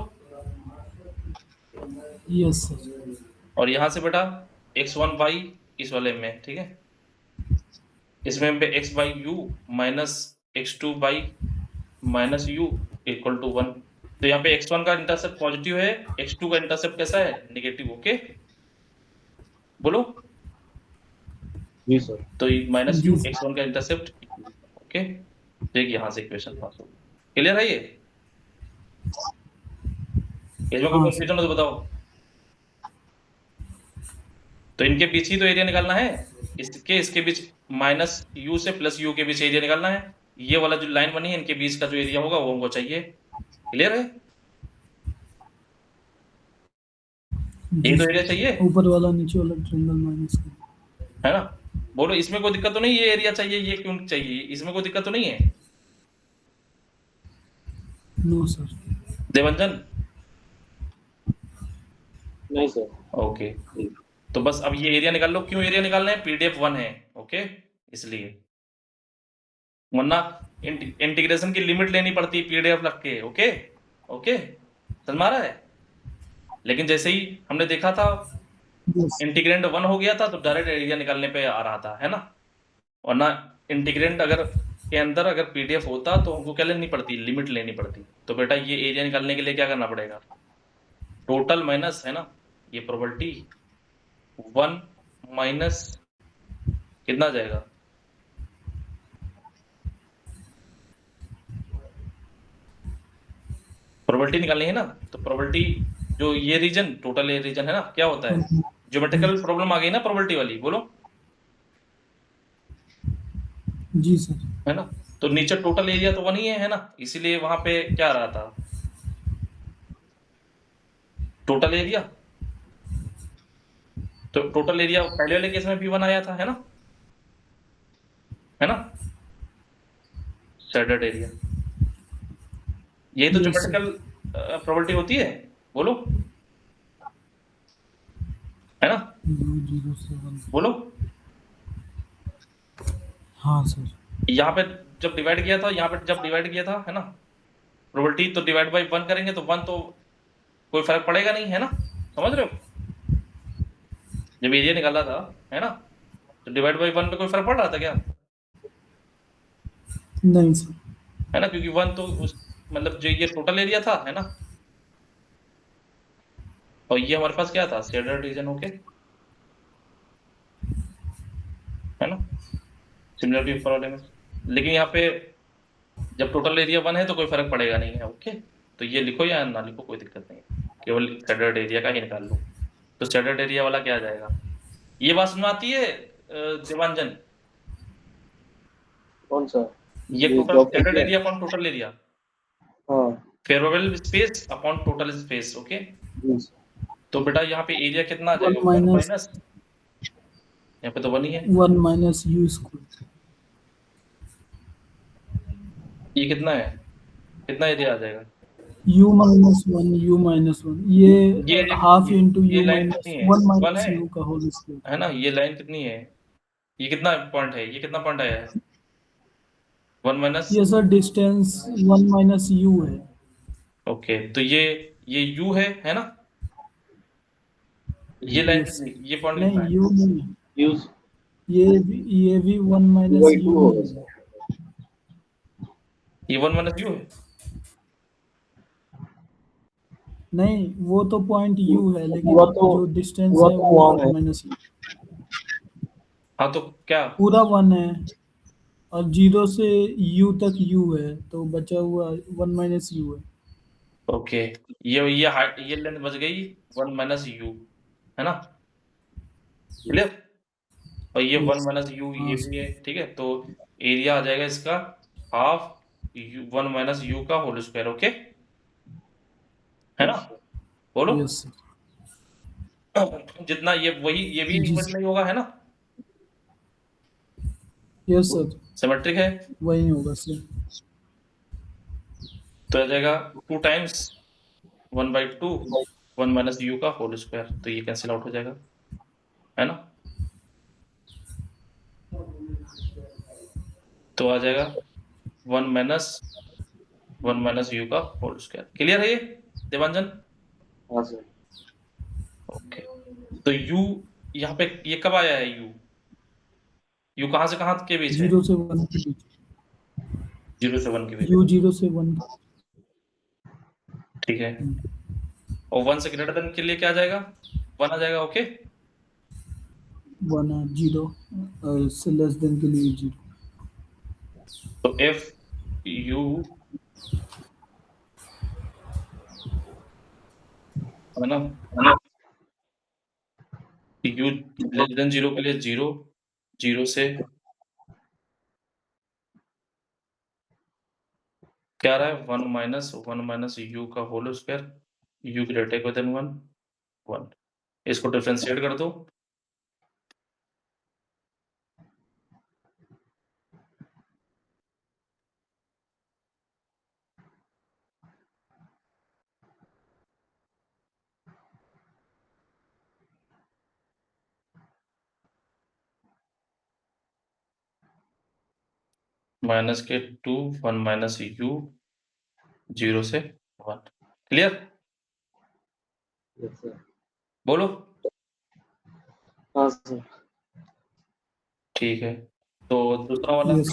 B: Yes sir.
A: और यहां से बेटा x1 बाई इस वाले में, ठीक है, इसमें पे x by U minus x2 by minus U equal to 1। तो यहाँ पे x1 का इंटरसेप्ट पॉजिटिव है, x2 का इंटरसेप्ट कैसा है? नेगेटिव। ओके, बोलो।
C: जी सर
A: तो माइनस
B: जी
A: यू,
B: सर।
A: x1 का इंटरसेप्ट। ओके, तो एक यहाँ से इक्वेशन पास हो। क्लियर है ये? इसमें कोई
B: हाँ
A: कंफ्यूजन हो तो बताओ। तो इनके बीच ही तो एरिया निकालना है, इसके बीच माइनस यू से प्लस यू के बीच एरिया निकालना है। ये वाला जो लाइन बनी है, इनके बीच का जो एरिया होगा वो हमको चाहिए। क्लियर है?
B: जी
A: ये तो
B: सर।
A: एरिया चाहिए,
B: ऊपर वाला नीचे वाला ट्रायंगल माइनस का।
A: है ना? बोलो, इसमें कोई दिक्कत तो नहीं? ये एरिया चाहिए, ये क्यों चाहिए? इसमें कोई दिक्कत तो नहीं है?
B: No sir.
A: देवंजन?
C: नहीं सर
A: ओके, तो बस अब ये एरिया निकाल लो। क्यों एरिया निकालना है? पीडीएफ 1 है। ओके, इसलिए, वरना इंटीग्रेशन की लिमिट लेनी पड़ती है पीडीएफ रख के। ओके ओके, समझ में आ रहा है? लेकिन जैसे ही हमने देखा था
B: यस।
A: इंटीग्रेंड 1 हो गया था, तो डायरेक्ट एरिया निकालने पे आ रहा था, है ना? वरना इंटीग्रेंड अगर के अंदर अगर पीडीएफ होता तो हमको क्या लेनी पड़ती? लिमिट लेनी पड़ती। तो बेटा ये एरिया निकालने के लिए क्या करना पड़ेगा? टोटल माइनस, है ना, ये प्रोबेबिलिटी 1 माइनस कितना जाएगा? प्रोबेबिलिटी निकालनी है ना, तो प्रोबेबिलिटी जो ये रीजन, टोटल ये रीजन है ना, क्या होता है? ज्योमेट्रिकल प्रॉब्लम आ गई ना प्रोबेबिलिटी वाली, बोलो,
B: जी सर।
A: है ना? तो नीचे टोटल एरिया तो 1 ही है ना? इसीलिए वहां पे क्या आ रहा था? Total area. तो टोटल एरिया पहले वाले केस में भी 1 आया था, है ना? है ना? शेडेड एरिया, यही तो
B: Yes,
A: ज्योमेट्रिकल प्रोबेबिलिटी होती है, बोलो, है ना?
B: 007।
A: बोलो।
B: हाँ सर।
A: यहाँ पे जब डिवाइड किया था, यहाँ पे जब डिवाइड किया था, है ना, प्रोबेबिलिटी तो डिवाइड बाई 1 करेंगे तो 1 तो कोई फर्क पड़ेगा नहीं, है ना? समझ रहे हो? जब एरिया निकाला था, है ना, तो डिवाइड बाई 1 पे कोई फर्क पड़ रहा था क्या?
B: नहीं सर।
A: है ना, क्योंकि 1 तो उस मतलब जो ये टोटल एरिया था, है ना, और ये हमारे पास क्या था? Shaded region. ओके, है ना, सिमिलरिटी प्रॉब्लम। लेकिन यहाँ पे जब टोटल एरिया 1 है तो कोई फर्क पड़ेगा नहीं है। ओके, तो ये लिखो या ना लिखो कोई दिक्कत नहीं है, केवल शेडेड एरिया का ही निकाल लो। तो शेडेड एरिया वाला क्या आ जाएगा? ये बात समझ में आती है देवांजन?
C: कौन सा?
A: ये
C: ये
A: टोटल
C: geography
A: स्टैंडर्ड
C: है?
A: एरिया अपॉन टोटल एरिया,
C: हाँ
A: favourable space upon total space. Okay,
C: yes.
A: तो बेटा यहाँ पे एरिया कितना आ जाएगा,
B: 1
A: वन
B: minus
A: माइनस, यहाँ पे तो 1 ही है,
B: 1 minus u square.
A: ये कितना है, कितना एरिया आ जाएगा,
B: U minus 1 u minus 1 ये हाफ इंटू
A: ये
B: u
A: लाइन
B: minus
A: कितनी है,
B: 1
A: 1
B: minus
A: है,
B: u का होल स्क्वायर.
A: है ना, ये लाइन कितनी है, ये कितना पॉइंट है, ये कितना पॉइंट आया है, 1 माइनस,
B: ये सर डिस्टेंस 1 minus u है.
A: ओके, तो ये u है ना, ये लाइन
B: Yes.
A: कितनी, ये पॉइंट कितना
B: नहीं
A: है,
B: u नहीं,
C: use
B: ये भी 1 minus
C: 2/2
B: u
C: होगा
B: ही
C: सर.
B: है.
A: ये 1 माइनस u है,
B: नहीं वो तो पॉइंट u है, लेकिन
C: पूरा तो
B: जो डिस्टेंस
C: पूरा
B: है
C: तो
B: वो
C: 1 है.
B: 1 minus u.
A: हाँ तो क्या,
B: पूरा 1 है और 0 से u तक u है, तो बचा हुआ 1 minus u है.
A: ओके, ये हाइट, ये लेंथ बच गई 1 माइनस u, है ना, क्लियर, और ये 1
B: Yes.
A: माइनस u ये
B: हाँ
A: भी है, ठीक है, तो एरिया आ जाएगा इसका हाफ 1 माइनस u का होल स्क्वायर, ओके, है ना, बोलो,
B: यस सर.
A: जितना ये वही, ये भी
B: जी
A: इतना ही होगा, है ना,
B: यस सर,
A: सिमेट्रिक है,
B: वही होगा सर.
A: तो आ जाएगा 2 टाइम्स 1/2 1 माइनस u का होल स्क्वायर, तो ये कैंसिल आउट हो जाएगा, है ना, तो आ जाएगा 1 माइनस u का होल स्क्वायर, क्लियर है ये देवांजन,
C: हाँ सर.
A: ओके, तो u यहाँ पे ये कब आया है, u कहाँ से कहाँ के बीच है,
B: 0 से 1 के बीच.
A: 0 से 1 के बीच,
B: u 0 से 1.
A: ठीक है, और 1 से ग्रेटर देन के लिए क्या आ जाएगा, 1 आ जाएगा, ओके,
B: 1 0 से लेस देन के लिए 0.
A: तो f u, है ना, u लेस देन 0 के लिए 0, 0 से क्या आ रहा है, 1 माइनस u का whole square, u greater than 1, 1, इसको डिफरेंशिएट कर दो, माइनस के 2 1 माइनस u 0 से 1, क्लियर,
C: Yes sir.
A: बोलो,
C: हाँ सर.
A: ठीक है, तो दूसरा वाला,
B: यस.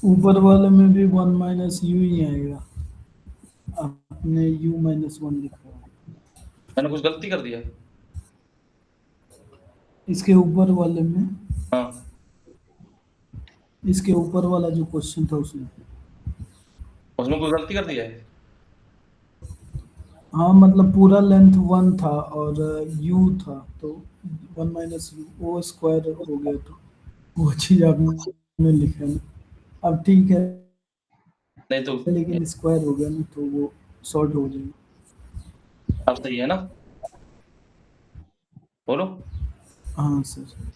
B: ऊपर वाले में भी 1 minus u ही आएगा. आपने u minus 1 लिखा है.
A: मैंने कुछ गलती कर दिया,
B: इसके ऊपर वाले में,
A: हाँ,
B: इसके ऊपर वाला जो क्वेश्चन था उसमें.
A: उसमें कुछ गलती कर दिया है,
B: हाँ मतलब पूरा लेंथ 1 था और u था, तो 1 minus u वो स्क्वायर हो गया, तो वो चीज़ आपने लिखा ना. अब ठीक है,
A: नहीं तो
B: लेकिन स्क्वायर हो गया ना, तो वो सॉर्ट हो जाएगा.
A: अब सही है ना, बोलो,
B: हाँ सर.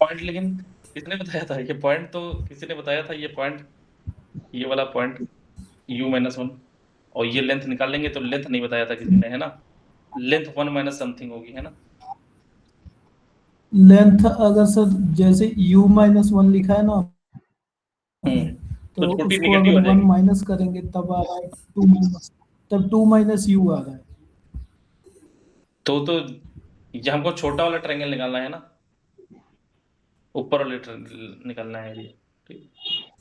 A: पॉइंट लेकिन किसने बताया था, ये पॉइंट तो किसी ने बताया था, ये पॉइंट, ये वाला पॉइंट u माइनस 1, और ये लेंथ निकाल लेंगे, तो लेंथ नहीं बताया था किसी ने, है ना, लेंथ 1 माइनस समथिंग होगी, है ना,
B: लेंथ अगर सर जैसे u minus 1 लिखा है ना,
A: तो
B: तो
A: छोटी
B: उसको
A: नेगेटिव
B: अगर
A: हो
B: 1
A: जाएगी,
B: माइनस करेंगे तब आ रहा है 2 minus, तब 2 minus u आ रहा है.
A: तो ये हमको छोटा वाला ट्रायंगल निकालना है ना, ऊपर वाले ट्रायंगल निकालना है ये, ठीक,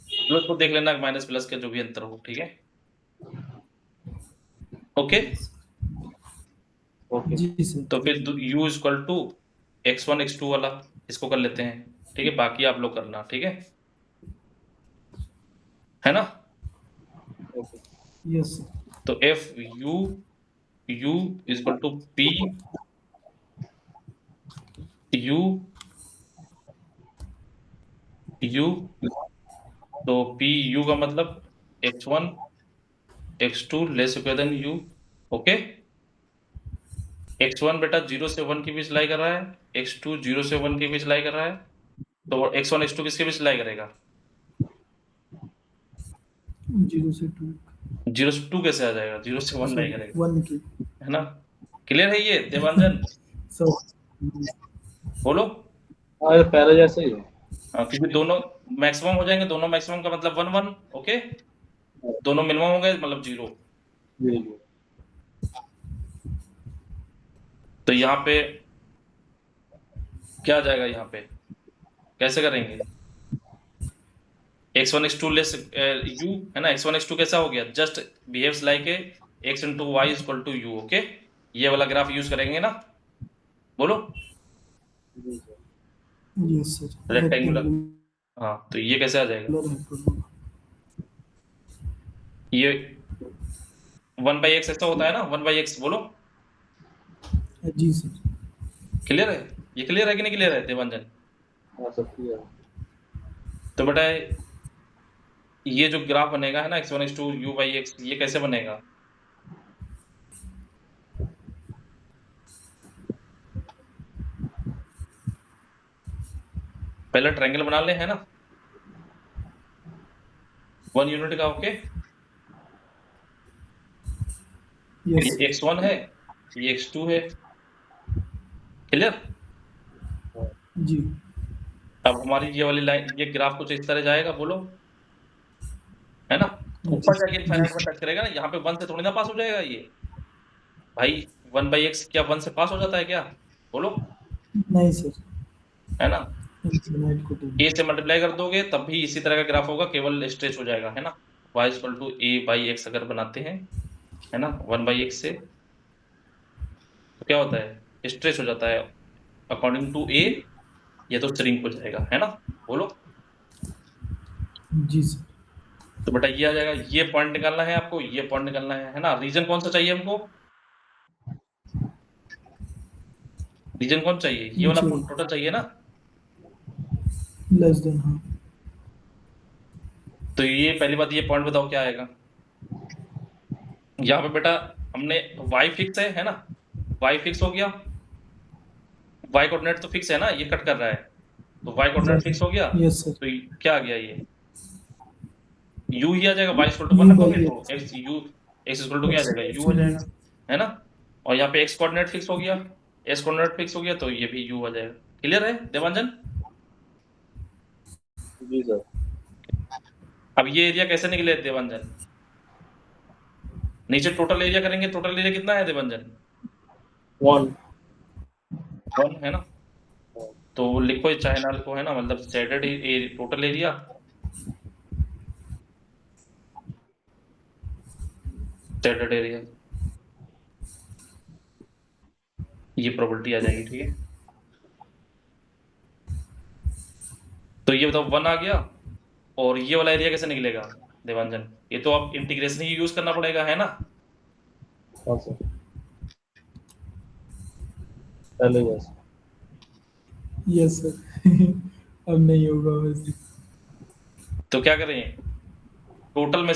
A: चलो इसको देख लेना, माइनस प्लस का जो भी अंतर हो, ठीक है, ओके,
C: Okay.
B: जी सर.
A: तो फिर u equal to x1 x2 वाला इसको कर लेते हैं, ठीक है, बाकी आप लोग करना, ठीक है ना,
C: Okay.
B: Yes sir.
A: तो f u u is equal टू p u u, तो p u का मतलब x1 x2 less equal than u। Okay, x1 बेटा 0 से 1 के बीच लाई कर रहा है, x2 0 से 1 के बीच लाई कर रहा है, तो x1 x2 किसके बीच लाई करेगा?
B: 0 से 2
A: 0 से 2 कैसे आ जाएगा? 0 से 1 लाई करेगा,
B: 1 की
A: है ना? क्लियर है ये देवांजन?
B: सो
A: बोलो।
C: हाँ, ये पहले जैसे ही है।
A: हाँ, क्योंकि दोनों मैक्सिमम हो जाएंगे, दोनों मैक्सिमम का मतलब 1 1। ओके, दोनों मिनिमम हो गए मतलब 0।
C: जी जी।
A: तो यहाँ पे क्या आ जाएगा? यहाँ पे कैसे करेंगे? x1 x2 लेस u, है ना? x1 x2 कैसा हो गया? Just behaves like a x into Y is equal to U. Okay, ये वाला ग्राफ यूज करेंगे ना? बोलो।
C: जी सर।
B: Yes sir
A: rectangular. हाँ, तो ये कैसे आ जाएगा? ये 1/x ऐसा होता है ना, 1/x। बोलो।
B: जी सर।
A: क्लियर है? ये क्लियर है कि नहीं क्लियर है देवांजन?
C: हाँ सर, क्लियर।
A: तो बेटा ये जो ग्राफ बनेगा है ना x1 x2 u/x, ये कैसे बनेगा? पहले ट्रायंगल बना ले, है ना? 1 यूनिट का। ओके,
B: यस
A: ये x1 है, ये x2 है। क्लियर?
B: जी।
A: अब हमारी ये वाली लाइन, ये ग्राफ कुछ इस तरह जाएगा। बोलो, है ना? ऊपर जाके इनफाइनाइट में टच करेगा ना, यहाँ पे 1 से थोड़ी ना पास हो जाएगा ये भाई। 1/x क्या 1 से पास हो जाता है क्या? बोलो,
B: नहीं सर,
A: है ना?
B: इनफाइनाइट को
A: a से मल्टीप्लाई कर दोगे तब भी इसी तरह का ग्राफ होगा, केवल स्ट्रेच हो जाएगा, है ना? y इक्वल टू a/x अगर बनाते हैं, है ना, 1/x से, तो क्या होता है? स्ट्रेच हो जाता है अकॉर्डिंग टू a, या तो श्रिंक हो जाएगा, है ना? बोलो।
B: जी सर।
A: तो बेटा ये आ जाएगा, ये पॉइंट निकालना है आपको, ये पॉइंट निकालना है ना? रीजन कौन सा चाहिए हमको? रीजन कौन चाहिए? ये वाला
B: जी।
A: टोटल चाहिए ना?
B: लेस देन, हाँ।
A: तो ये पहली बात, ये पॉइंट बताओ क्या आएगा? यहाँ पे बेटा हमने y फिक्स है ना? y फिक्स हो गया, y कोऑर्डिनेट तो फिक्स है ना, ये कट कर रहा है, तो y कोऑर्डिनेट फिक्स हो गया।
B: Yes sir.
A: तो क्या आ गया? ये u ही आ जाएगा। y इक्वल टू 1 रखोगे तो x इक्वल टू क्या आ जाएगा? u हो जाएगा, है ना? और यहाँ पे x कोऑर्डिनेट फिक्स हो गया, s कोऑर्डिनेट फिक्स हो गया, तो ये भी u आ जाएगा। क्लियर है देवांजन?
C: जी सर।
A: अब ये एरिया कैसे निकले देवांजन? नीचे टोटल एरिया करेंगे, टोटल एरिया कितना है देवांजन?
C: 1
A: है ना? तो लिखो इस चैनल को, है ना, मतलब shaded total area, shaded area, ये प्रॉपर्टी आ जाएगी। ठीक है, तो ये बताओ 1 आ गया, और ये वाला एरिया कैसे निकलेगा देवांजन? ये तो आप इंटीग्रेशन ही यूज करना पड़ेगा, है ना?
C: हाँ सर, पहले जैसे।
B: Yes sir. अब नहीं होगा वैसे।
A: तो क्या करें? टोटल में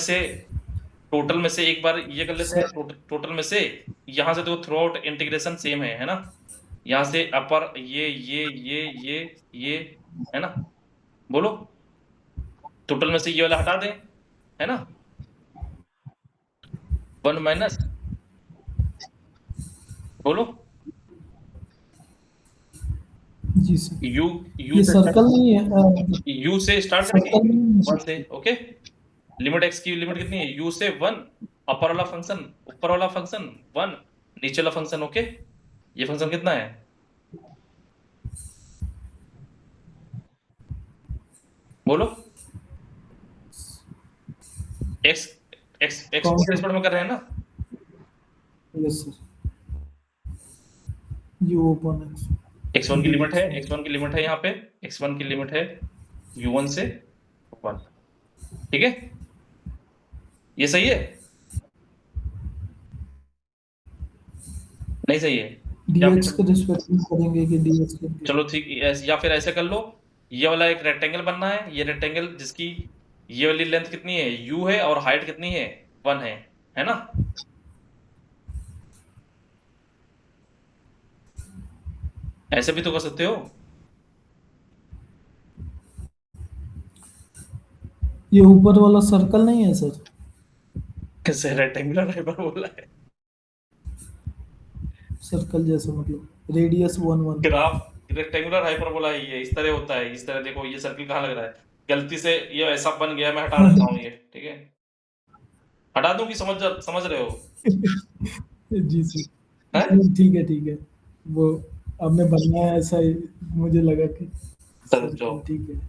A: से एक बार ये कर लेते हैं। टोटल में से यहाँ से तो थ्रू आउट इंटीग्रेशन सेम है ना? यहाँ से अपर ये, है ना? बोलो, टोटल में से ये वाला हटा दें, है ना? 1 माइनस, बोलो,
B: जी सर।
A: यू
B: ये सर्कल नहीं है।
A: यू से स्टार्ट
B: सर्कल
A: करेंगे,
B: नहीं
A: 1 से। ओके, लिमिट x की लिमिट कितनी है? u से 1, ऊपर वाला फंक्शन 1, नीचे वाला फंक्शन। ओके, ये फंक्शन कितना है? बोलो, x
B: कौन सा?
A: एक्सपोनेंशियल में कर रहे हैं ना?
B: Yes sir. You open
A: x1 की लिमिट है, यहाँ पे x1 की लिमिट है u1 से 1। ठीक है, ये सही है? नहीं सही है?
B: dx के रिस्पेक्ट में करेंगे कि ds के?
A: चलो ठीक, या फिर ऐसे कर लो, ये वाला एक रेक्टेंगल बनना है, ये रेक्टेंगल जिसकी ये वाली लेंथ कितनी है, u है, और हाइट कितनी है, 1 है ना? ऐसे भी तो कर सकते हो।
B: ये ऊपर वाला सर्कल नहीं है सर?
A: कैसे रेक्टेंगुलर हाइपरबोला है?
B: सर्कल जैसा मतलब रेडियस 1 1।
A: ग्राफ रेक्टेंगुलर हाइपरबोला है, ये इस तरह होता है, इस तरह देखो, ये सर्कल कहाँ लग रहा है, गलती से ये ऐसा बन गया, मैं हटा देता हूँ ये, ठीक है, हटा दूं कि समझ रहे हो?
B: जी सर।
A: हैं?
B: ठीक है वो आपने बनाया ऐसा ही, मुझे लगा कि
A: चलो
B: सर्कल ठीक है।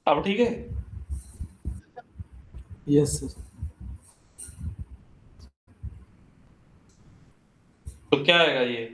A: अब ठीक है।
B: Yes sir.
A: तो क्या आएगा ये?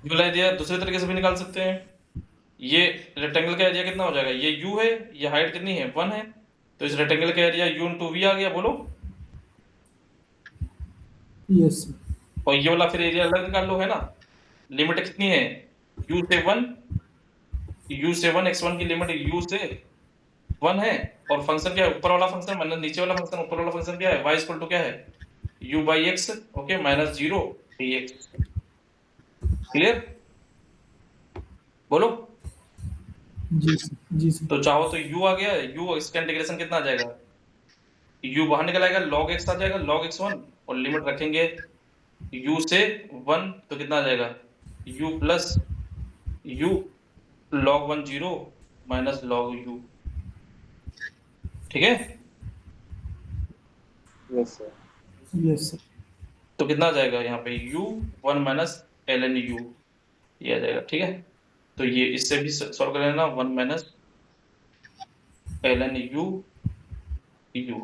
A: यूल आइडिया दूसरे तरीके से भी निकाल सकते हैं। ये रेक्टेंगल का एरिया कितना हो जाएगा, ये u है, ये हाइट कितनी है, 1 है, तो इस रेक्टेंगल का एरिया u इंटू वी आ गया, बोलो।
B: Yes sir.
A: और ये वाला फिर एरिया अलग निकाल लो, है ना? लिमिट कितनी है, u से 1, x1 की लिमिट u से 1 है, और फंक्शन क्या है, ऊपर वाला फंक्शन मतलब नीचे वाला फंक्शन, ऊपर वाला फंक्शन क्या है, y इक्वल टू क्या है, u by x, okay, minus 0 dx। Clear? बोलो।
B: जी सर। जी सर।
A: तो चाहो तो u आ गया, u इसका इंटीग्रेशन कितना आ जाएगा, u बाहर निकल आएगा, log x आ जाएगा, log x1, और लिमिट रखेंगे u से 1, तो कितना आ जाएगा, u प्लस u log 1 0 माइनस log u, ठीक है?
C: Yes sir.
B: Yes sir.
A: तो कितना आ जाएगा यहाँ पे, u 1 माइनस ln u, ये आ जाएगा, ठीक है? तो ये इससे भी सॉल्व कर लेना, 1 माइनस ln u u,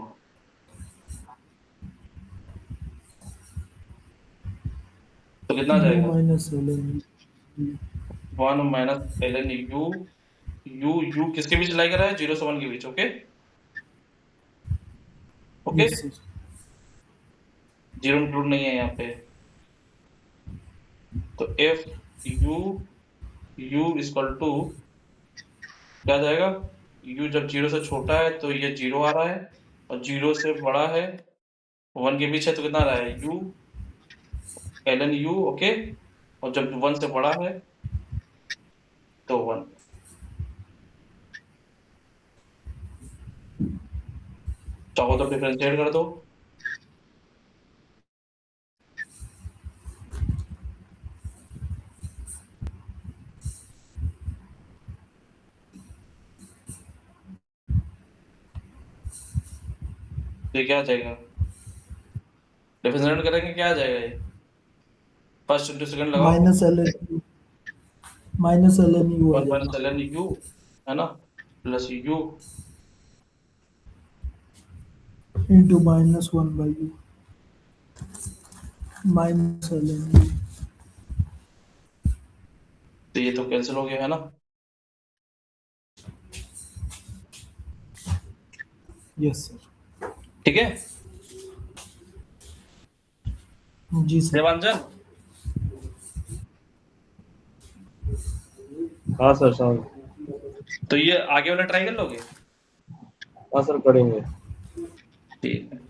A: तो कितना आ
B: u
A: जाएगा,
B: minus ln
A: 1 minus ln u किसके बीच लाई कर रहा है, 0 से 1 के बीच, okay okay,
B: yes sir.
A: 0 include नहीं है यहाँ पे, तो f u इक्वल टू क्या जाएगा, u जब 0 से छोटा है तो ये 0 आ रहा है, और 0 से बड़ा है 1 के बीच है, तो कितना आ रहा है, u ln u, ओके, और जब 1 से बड़ा है तो 1। चाहो तो डिफरेंशिएट कर दो, तो ये क्या आ जाएगा, डिफरेंशिएट करेंगे, क्या आ जाएगा ये, फर्स्ट इंटू सेकंड लगाओ,
B: माइनस ln u आ
A: 1 माइनस
B: जाएगा।
A: ln u, है ना, plus u,
B: into minus 1 by u minus ln u।
A: तो ये तो कैंसिल हो गया, है ना?
B: Yes sir.
A: ठीक है
B: जी सर।
A: देवांजन,
C: हाँ सर समझ।
A: तो ये आगे वाला ट्राई कर लोगे?
C: हाँ सर करेंगे।
A: ठीक है।